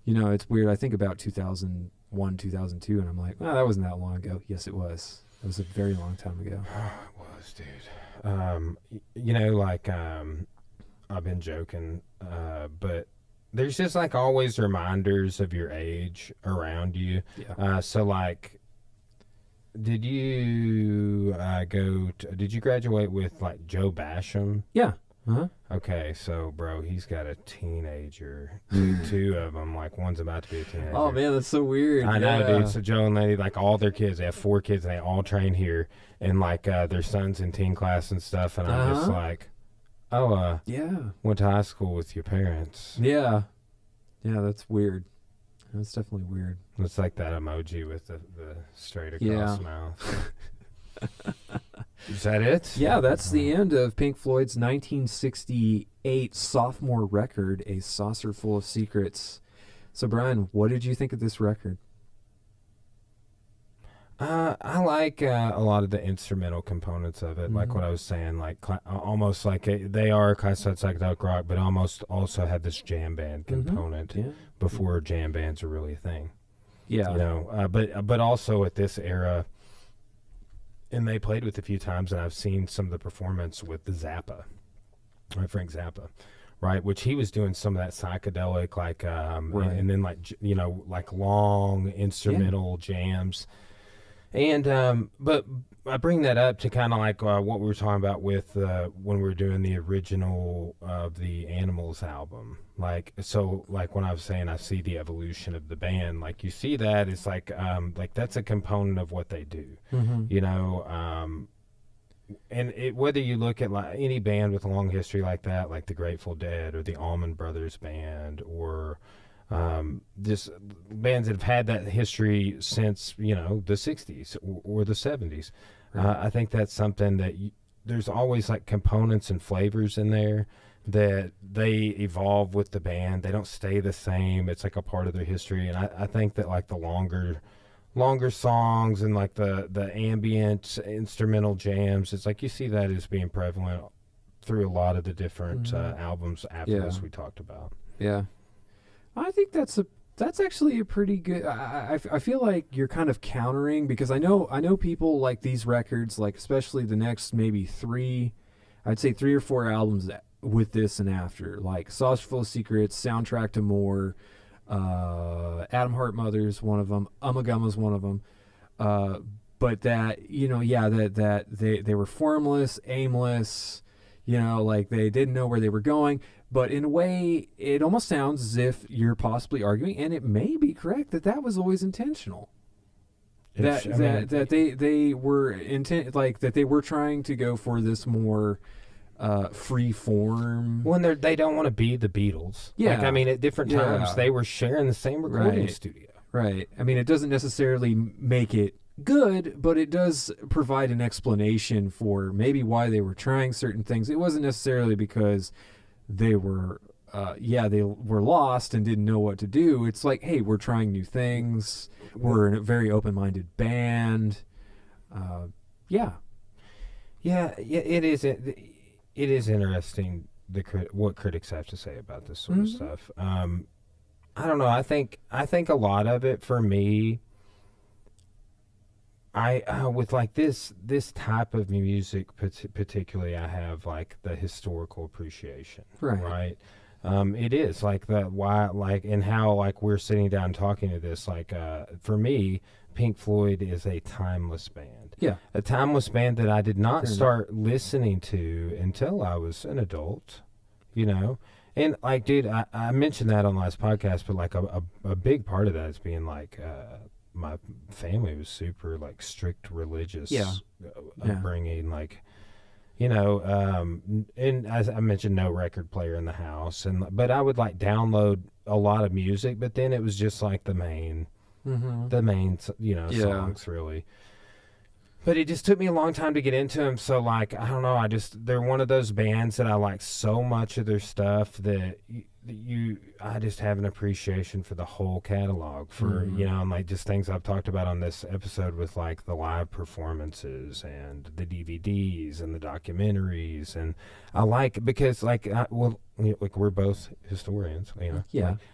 You know, it's weird. I think about 2001, 2002, and I'm like, oh, that wasn't that long ago. Yes, it was. It was a very long time ago. It was, dude. I've been joking, but there's just like always reminders of your age around you. Yeah. So like, did you graduate with like Joe Basham? Yeah. Uh-huh. Okay, so bro, he's got a teenager. Two of them, like one's about to be a teenager. Oh man, that's so weird. I know, Yeah. dude. So Joe and Lady, like all their kids, they have 4 kids, and they all train here, and like their sons in teen class and stuff. And I'm just like, oh, Yeah. went to high school with your parents. Yeah. Yeah, that's weird. That's definitely weird. It's like that emoji with the straight across Yeah. mouth. Is that it? Yeah, that's the end of Pink Floyd's 1968 sophomore record, A Saucerful of Secrets. So, Brian, what did you think of this record? I like a lot of the instrumental components of it, like Mhm. what I was saying, like almost like they are classified psychedelic rock, but almost also have this jam band Mhm. component Yeah. before jam bands are really a thing. Yeah. You know, but also at this era, and they played with a few times, and I've seen some of the performance with the Zappa, right, Frank Zappa, right, which he was doing some of that psychedelic, like, Right. and then like like long instrumental jams, and but I bring that up to kind of like what we were talking about with when we were doing the original of the Animals album. Like, so like when I was saying I see the evolution of the band, like you see that it's like that's a component of what they do, Mm-hmm. you know. And whether you look at like any band with a long history like that, like the Grateful Dead or the Allman Brothers Band, or just bands that have had that history since the 60s or the 70s. Right. I think that's something that there's always like components and flavors in there that they evolve with the band. They don't stay the same. It's like a part of their history. And I think that like the longer songs and like the ambient instrumental jams, it's like you see that as being prevalent through a lot of the different albums after this we talked about. Yeah. I think that's actually a pretty good. I feel like you're kind of countering, because I know people like these records, like especially the next maybe 3 or 4 albums with this and after, like Saucerful of Secrets, Soundtrack to More, Adam Hart Mother's one of them, Ummagumma's one of them. But that, that they were formless, aimless, like they didn't know where they were going. But in a way, it almost sounds as if you're possibly arguing, and it may be correct, that was always intentional. That they were that they were trying to go for this more free form. When they don't want to be the Beatles. Yeah. At different times they were sharing the same recording studio. Right. It doesn't necessarily make it good, but it does provide an explanation for maybe why they were trying certain things. It wasn't necessarily because they were they were lost and didn't know what to do. It's like, hey, we're trying new things. We're a very open-minded band. Yeah, it is. It is interesting what critics have to say about this sort of stuff. I don't know. I think a lot of it for me. With like this type of music, particularly, I have like the historical appreciation, right? It is like and how like we're sitting down talking to this, like for me, Pink Floyd is a timeless band. Yeah, a timeless band that I did not start listening to until I was an adult, And like, dude, I mentioned that on the last podcast, but like a big part of that is being like. My family was super like strict religious upbringing, like and as I mentioned, no record player in the house, but I would like download a lot of music, but then it was just like the main songs really. But it just took me a long time to get into them, so like I don't know, they're one of those bands that I like so much of their stuff that I just have an appreciation for the whole catalog for and like just things I've talked about on this episode with like the live performances and the DVDs and the documentaries, and I like because like like we're both historians,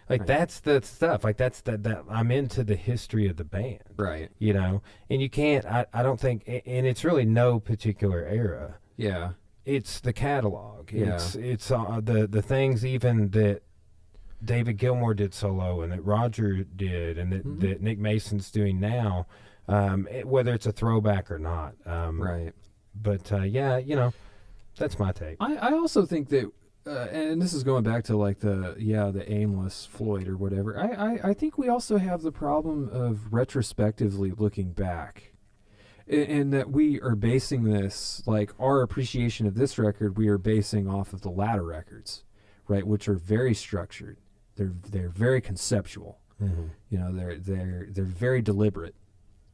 that's the stuff, like that's that I'm into the history of the band, right? And you can't I don't think, and it's really no particular era. Yeah. It's the catalog. Yeah. It's the things even that David Gilmour did solo and that Roger did and that Nick Mason's doing now, whether it's a throwback or not. Right. But that's my take. I also think that, and this is going back to like the aimless Floyd or whatever. I think we also have the problem of retrospectively looking back. In that we are basing this, like our appreciation of this record, we are basing off of the latter records, right? Which are very structured. They're very conceptual. They're very deliberate,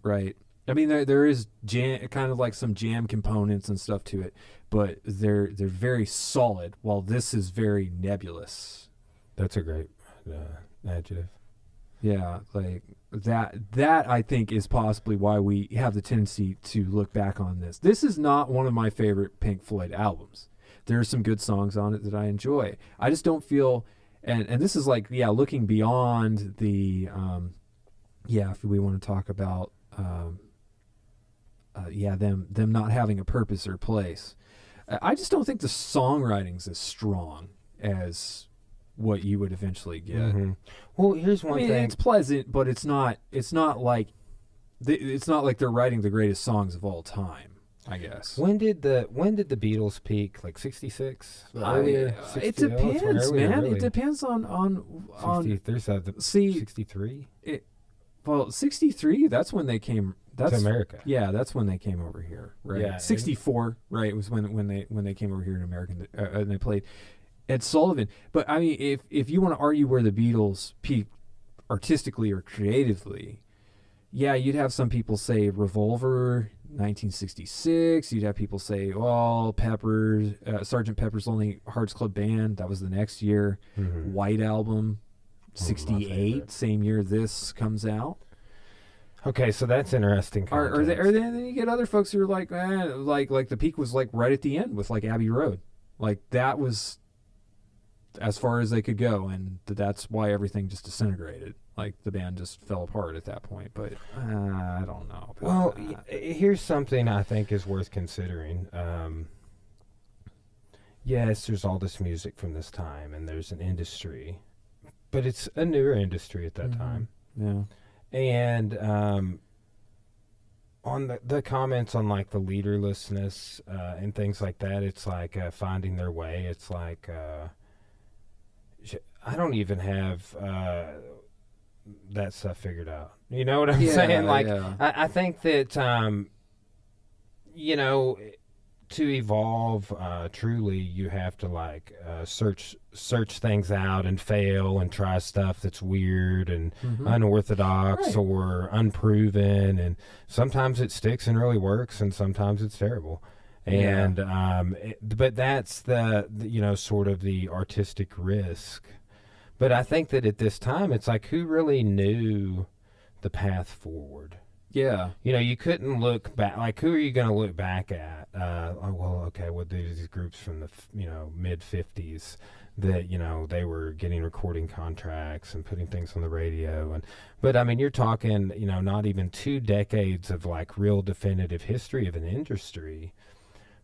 right? There is kind of like some jam components and stuff to it, but they're very solid. While this is very nebulous. That's a great adjective. Yeah, like that I think is possibly why we have the tendency to look back on this. This is not one of my favorite Pink Floyd albums. There are some good songs on it that I enjoy. I just don't feel, and this is like, looking beyond the, if we want to talk about, them not having a purpose or place. I just don't think the songwriting's as strong as what you would eventually get. Well, here's one thing. It's pleasant, but it's not like they're writing the greatest songs of all time, I guess. When did the Beatles peak? Like 66? It depends, man. Really. It depends on 63. 63. That's when they came. That's to America. Yeah, that's when they came over here. Right. Yeah, 64. Right. It was when they came over here in America and they played Ed Sullivan. But if you want to argue where the Beatles peaked artistically or creatively, you'd have some people say Revolver, 1966. You'd have people say, Peppers, Sgt. Pepper's Lonely Hearts Club Band. That was the next year. White Album, 68, same year this comes out. Okay, so that's interesting. Or then you get other folks who are like, like the peak was like right at the end with like Abbey Road. Like that was as far as they could go, and that's why everything just disintegrated. Like the band just fell apart at that point. But I don't know. Well, here's something I think is worth considering. yes, there's all this music from this time, and there's an industry, but it's a newer industry at that time. Yeah. And on the comments on like the leaderlessness and things like that, it's like finding their way. It's like I don't even have that stuff figured out. You know what I'm saying? Like I think that to evolve truly, you have to like search things out and fail and try stuff that's weird and unorthodox or unproven, and sometimes it sticks and really works, and sometimes it's terrible. And but that's the sort of the artistic risk. But I think that at this time, it's like, who really knew the path forward? Yeah. You couldn't look back. Like, who are you going to look back at? These groups from the, mid-50s that, they were getting recording contracts and putting things on the radio. But, I mean, you're talking, not even 2 decades of, like, real definitive history of an industry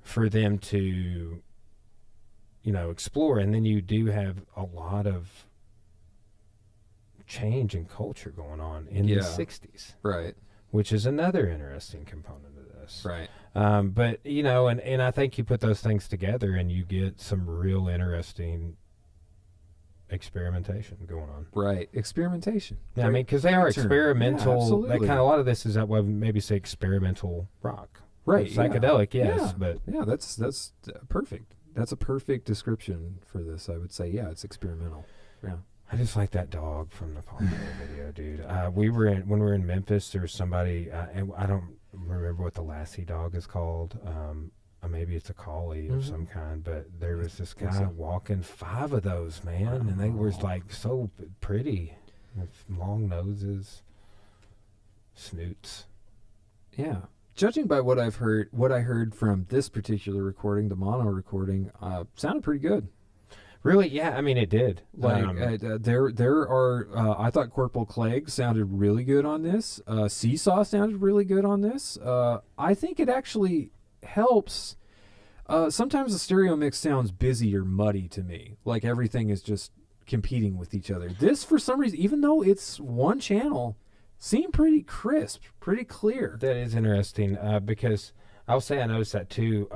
for them to, explore. And then you do have a lot of change in culture going on in the 60s. Right. Which is another interesting component of this. Right. But, and I think you put those things together and you get some real interesting experimentation going on. Right. Experimentation. Yeah, I mean, because they are experimental. Yeah, a lot of this is that what maybe say experimental rock. Right. Psychedelic, yes. Yeah. But yeah, that's perfect. That's a perfect description for this. I would say, yeah, it's experimental. Yeah. I just like that dog from the Palm video, dude. when we were in Memphis, there was somebody, and I don't remember what the Lassie dog is called. Maybe it's a collie of some kind, but there was this guy walking 5 of those, man, and they were like so pretty, with long noses, snoots. Yeah. Judging by what I heard from this particular recording, the mono recording, sounded pretty good. Really? Yeah, I mean, it did. Like there are. I thought Corporal Clegg sounded really good on this. Seesaw sounded really good on this. I think it actually helps. Sometimes the stereo mix sounds busy or muddy to me, like everything is just competing with each other. This, for some reason, even though it's one channel, seemed pretty crisp, pretty clear. That is interesting because I'll say I noticed that too.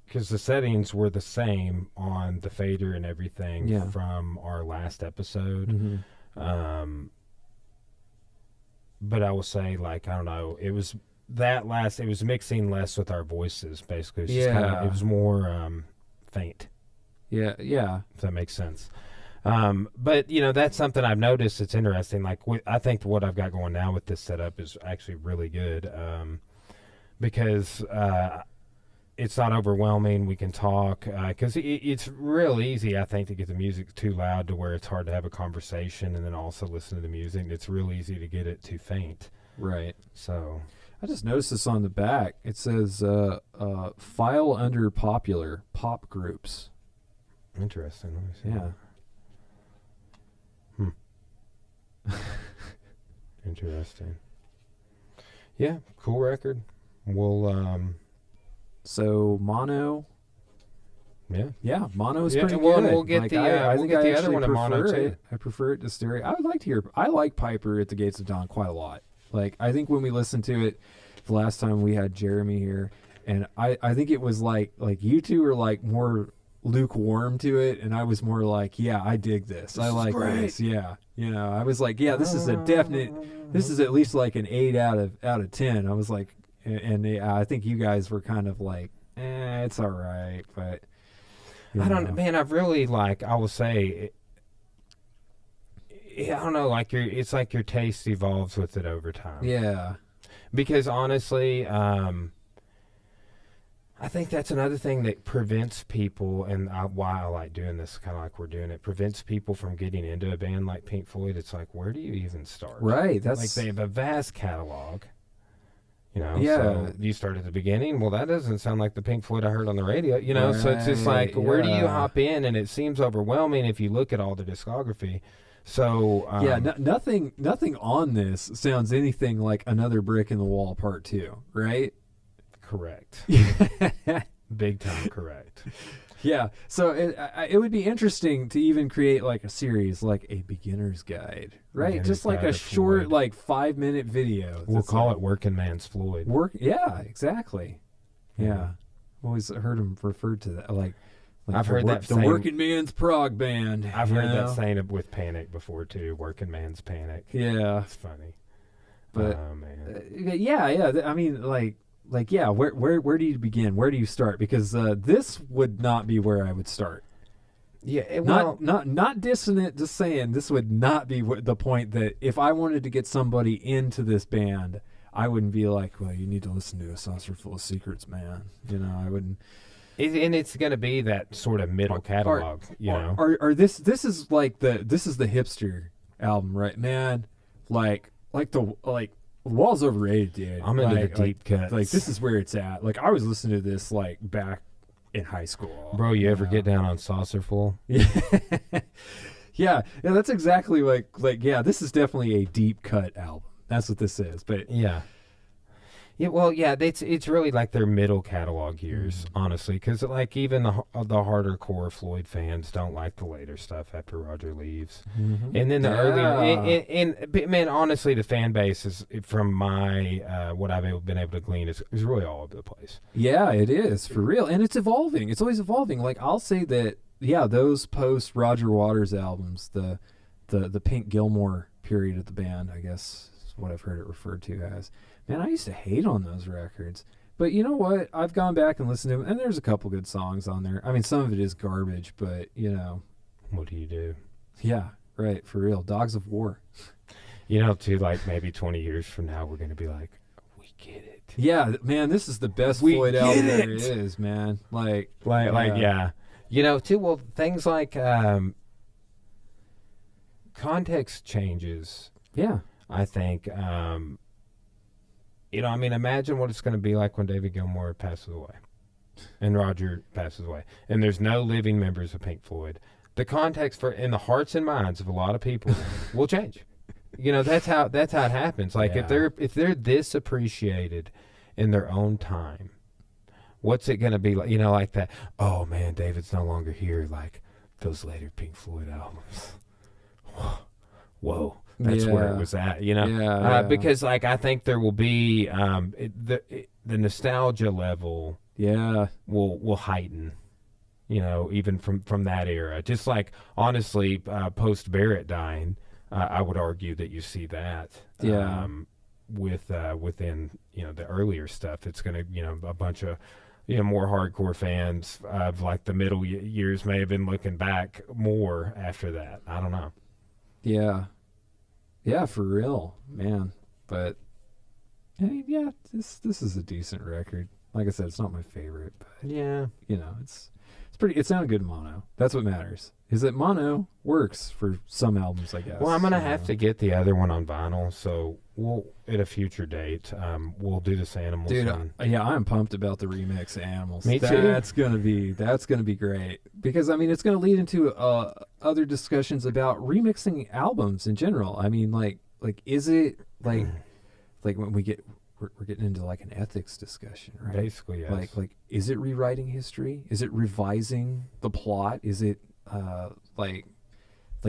Because the settings were the same on the fader and everything from our last episode. But I will say, like, I don't know, it was mixing less with our voices, basically. It was more faint. Yeah. If that makes sense. But, that's something I've noticed. It's interesting. Like, I think what I've got going now with this setup is actually really good because it's not overwhelming. We can talk because it's real easy, I think, to get the music too loud to where it's hard to have a conversation and then also listen to the music. It's real easy to get it too faint. Right. So I just noticed this on the back. It says file under popular pop groups. Interesting. Let me see. Interesting. Yeah, cool record. We'll So mono. Yeah, mono is pretty good. We'll get like, the I we'll think get I the other one in mono too. I prefer it to stereo. I like Piper at the Gates of Dawn quite a lot. Like, I think when we listened to it the last time we had Jeremy here, and I think it was like you two were like more lukewarm to it, and I was more like, yeah, I dig this. I like this. Yeah. I was like, yeah, this is a definite, this is at least like an 8 out of 10. I was like, and I think you guys were kind of like, it's all right, but I don't, man, I've really, like, I will say, I don't know, like it's like your taste evolves with it over time. Yeah. Because honestly, I think that's another thing that prevents people, and why I like doing this, kind of like we're doing it, prevents people from getting into a band like Pink Floyd. It's like, where do you even start? Right. That's like, they have a vast catalog. Yeah. So you start at the beginning. Well, that doesn't sound like the Pink Floyd I heard on the radio. Right, So it's just like, where do you hop in? And it seems overwhelming if you look at all the discography. So nothing on this sounds anything like Another Brick in the Wall Part 2, right? Correct. Big time correct. Yeah, so it would be interesting to even create like a series, like a beginner's guide, right? Beginner's Just like Guide a to short, Floyd. like 5-minute video. We'll that's call like, it Working Man's Floyd. Yeah, exactly. Yeah. Yeah. I've always heard him referred to that like I've heard that the same- working man's prog band. I've you heard know? that saying with Panic before too. Working Man's Panic. Yeah, It's funny. but Oh man. yeah. I mean, yeah. Where do you begin? Where do you start? Because this would not be where I would start. Yeah. Well, Not dissonant. Just saying, this would not be the point that if I wanted to get somebody into this band, I wouldn't be like, well, you need to listen to A Saucerful of Secrets, man. You know, I wouldn't. and it's going to be that sort of middle catalog, you know. Or this is like the hipster album, right, man? Like Wall's overrated, dude. I'm into the deep cuts. Like this is where it's at. Like I was listening to this like back in high school. Bro, you ever get down on Saucerful? Yeah. yeah, that's exactly like yeah, this is definitely a deep cut album. That's what this is. But Yeah. Yeah, well, yeah, it's really like their middle catalog years, honestly, because like even the harder core Floyd fans don't like the later stuff after Roger leaves, and then the earlier and man, honestly, the fan base is from my what I've been able to glean is really all over the place. yeah, it is for real, and it's evolving. It's always evolving. Like I'll say that, yeah, those post Roger Waters albums, the Pink Gilmore period of the band, I guess is what I've heard it referred to as. Man, I used to hate on those records. But you know what? I've gone back and listened to them, and there's a couple good songs on there. I mean, some of it is garbage, but, you know. What do you do? Yeah, right, for real. Dogs of War. You know, to like maybe 20 years from now, we're going to be like, we get it. Yeah, man, this is the best We Floyd get album it. there is, man. Like, Yeah. You know, too, well, things like context changes, Yeah. I think. You know, I mean, imagine what it's going to be like when David Gilmour passes away and Roger passes away and there's no living members of Pink Floyd. The context for in the hearts and minds of a lot of people will change. You know, that's how it happens. Like Yeah. if they're this appreciated in their own time, what's it going to be like? You know, like that. Oh man, David's no longer here. Like those later Pink Floyd albums. Whoa. That's where it was at, you know? Yeah. Because, like, I think there will be the nostalgia level Yeah. will heighten, you know, even from that era. Just like, honestly, post Barrett dying, I would argue that you see that. Yeah. Within, you know, the earlier stuff. It's going to, you know, a bunch of, you know, more hardcore fans of, like, the middle years may have been looking back more after that. I don't know. Yeah. Yeah, for real, man. But I mean, yeah, this is a decent record. Like I said, it's not my favorite, but Yeah. you know, it's pretty. It sounded good in mono. That's what matters. Is that mono works for some albums, I guess. Well, I'm gonna you have know. to get the other one on vinyl, so we'll at a future date. We'll do this Animals. Dude, one. yeah, I'm pumped about the remix of Animals. Me too. That's gonna be great because I mean it's gonna lead into other discussions about remixing albums in general. I mean, like is it like when we're getting into like an ethics discussion, right? Basically, yes. Like is it rewriting history? Is it revising the plot? Is it like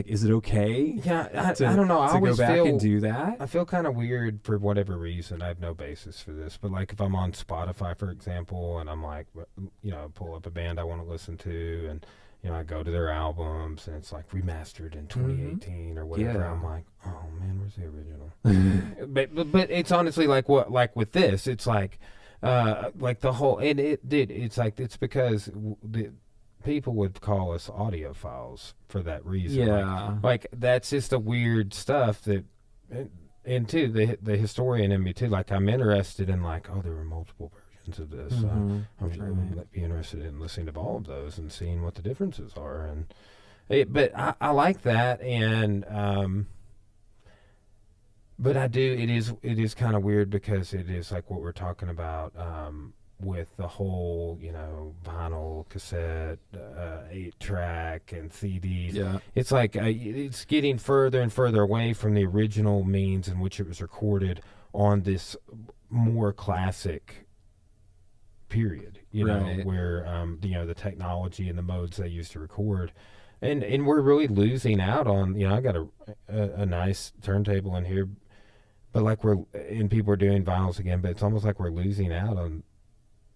is it okay? Yeah, I to, don't know. I to always go back feel and do that. I feel kind of weird for whatever reason. I have no basis for this, but like if I'm on Spotify, for example, and I'm like, you know, pull up a band I want to listen to, and you know, I go to their albums, and it's like remastered in 2018 or whatever. Yeah. I'm like, oh man, where's the original? but it's honestly like with this, it's like the whole and it's like it's because the people would call us audiophiles for that reason. Yeah. Like that's just a weird stuff that, and too the historian in me too. Like I'm interested in like, oh, there were multiple versions of this. I'm be interested in listening to all of those and seeing what the differences are. And but I like that, and but I do. It is kind of weird because it is like what we're talking about. With the whole, you know, vinyl, cassette, 8-track, and CDs. Yeah. It's like it's getting further and further away from the original means in which it was recorded on this more classic period. Right. Where the technology and the modes they use to record, and we're really losing out on. I got a nice turntable in here, but like people are doing vinyls again, but it's almost like we're losing out on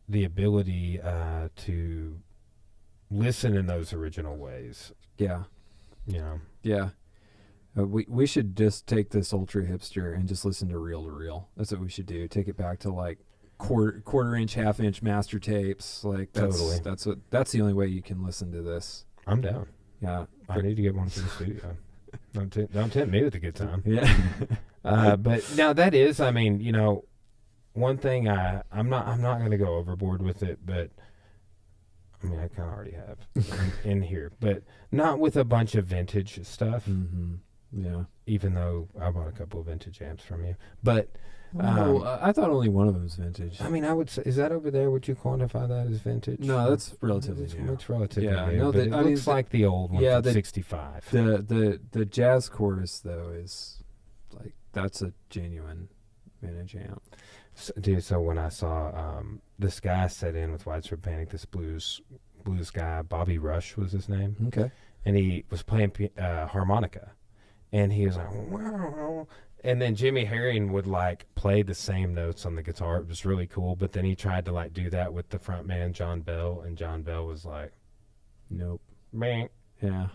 the ability to listen in those original ways. Yeah. Yeah. Yeah. We should just take this ultra hipster and just listen to reel to reel. That's what we should do. Take it back to like quarter inch, half inch master tapes. Like Totally. That's the only way you can listen to this. I'm down. Yeah. I need to get one for the studio. Don't tempt me with a good time. Yeah. But now that is, one thing I'm not going to go overboard with it, but I mean I kind of already have in here, but not with a bunch of vintage stuff. Mm-hmm. Yeah. Even though I bought a couple of vintage amps from you, but I thought only one of them was vintage. I mean, I would say, is that over there? Would you quantify that as vintage? No, that's relatively new. It's relatively Yeah, new. no, But it looks like the old one from 65. The jazz chorus though is like that's a genuine vintage amp. So when I saw this guy set in with Widespread Panic, this blues guy, Bobby Rush was his name. Okay. And he was playing harmonica, and he was like, wow. And then Jimmy Herring would like play the same notes on the guitar. It was really cool. But then he tried to like do that with the front man, John Bell, and John Bell was like, nope. Man. Yeah.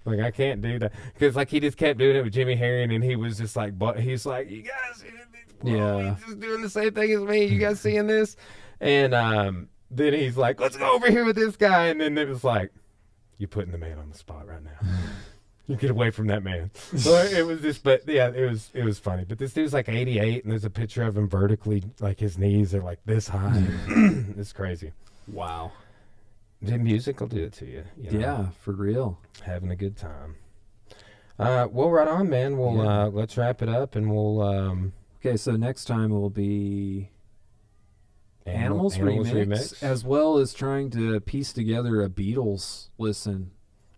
Like, I can't do that. Because like he just kept doing it with Jimmy Herring, and he was just like, he's like, you guys, he's just doing the same thing as me. You guys seeing this? And then he's like, let's go over here with this guy. And then it was like, you're putting the man on the spot right now. You get away from that man. So it was just, but yeah, it was funny. But this dude's like 88, and there's a picture of him vertically, like his knees are like this high. It's crazy. Wow. The music will do it to you. Yeah, for real. Having a good time. Well, right on, man. We'll let's wrap it up, and we'll. Okay, so next time will be Animals remix, as well as trying to piece together a Beatles listen.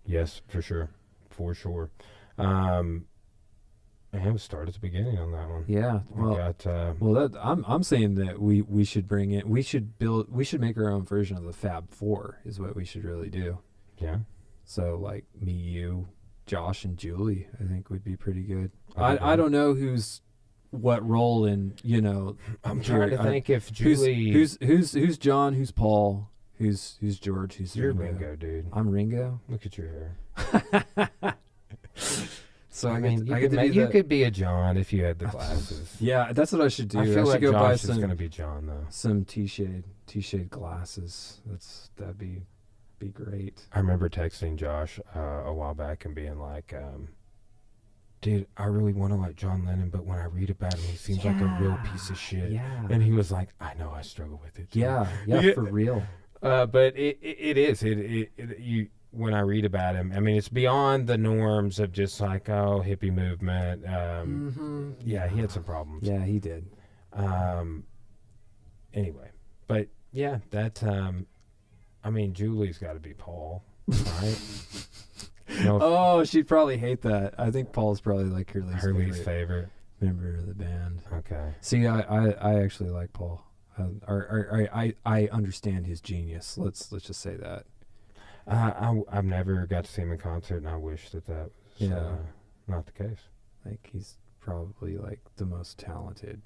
Yes, for sure. For sure. And we'll start at the beginning on that one. Yeah. Well, I'm saying that we should bring it. We should make our own version of the Fab Four. Is what we should really do. Yeah. So like me, you, Josh, and Julie, I think would be pretty good. I don't know what role in I'm trying to think if Julie who's John, who's Paul, who's George, who's you're Ringo. Ringo, dude. I'm Ringo. Look at your hair. So I mean, you could be a John if you had the glasses. Yeah, that's what I should do. I feel should like go buy Josh is going to be John though. Some T-shade glasses. That'd be great. I remember texting Josh a while back and being like, dude, I really want to like John Lennon, but when I read about him, he seems like a real piece of shit. Yeah. And he was like, I know, I struggle with it too. Yeah, for real. But it is. When I read about him, I mean, it's beyond the norms of just like, hippie movement. Yeah, he had some problems. Yeah, he did. Anyway, but yeah, I mean, Julie's got to be Paul, right? She'd probably hate that. I think Paul's probably like her least favorite member of the band. Okay. See, I actually like Paul. I understand his genius. Let's just say that. I've never got to see him in concert, and I wish that was not the case. Like he's probably like the most talented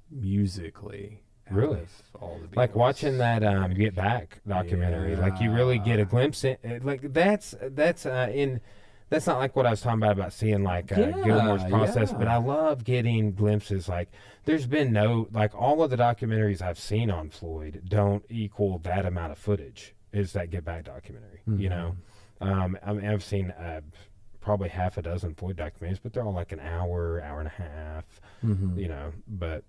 musically. Really? Of all the Beatles. Like watching that Get Back documentary, like you really get a glimpse in. Like that's not like what I was talking about seeing like Gilmore's process, but I love getting glimpses. Like there's been all of the documentaries I've seen on Floyd don't equal that amount of footage. Is that Get Back documentary? Mm-hmm. I mean, I've seen probably half a dozen Floyd documentaries, but they're all like an hour and a half. Mm-hmm. But.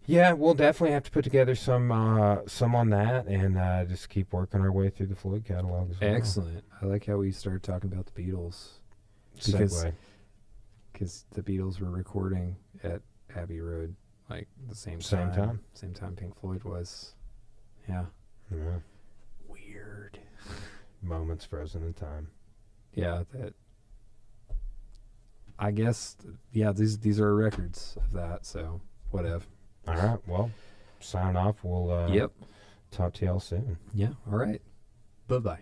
Yeah, we'll definitely have to put together some on that and just keep working our way through the Floyd catalog as well. Excellent. I like how we started talking about the Beatles. Segue. Because the Beatles were recording at Abbey Road like the same time Pink Floyd was. Yeah. Weird. Moments frozen in time. Yeah, that. I guess. Yeah, these are records of that. So whatever. All right. Well, signing off. We'll Yep. talk to y'all soon. Yeah. All right. Bye-bye.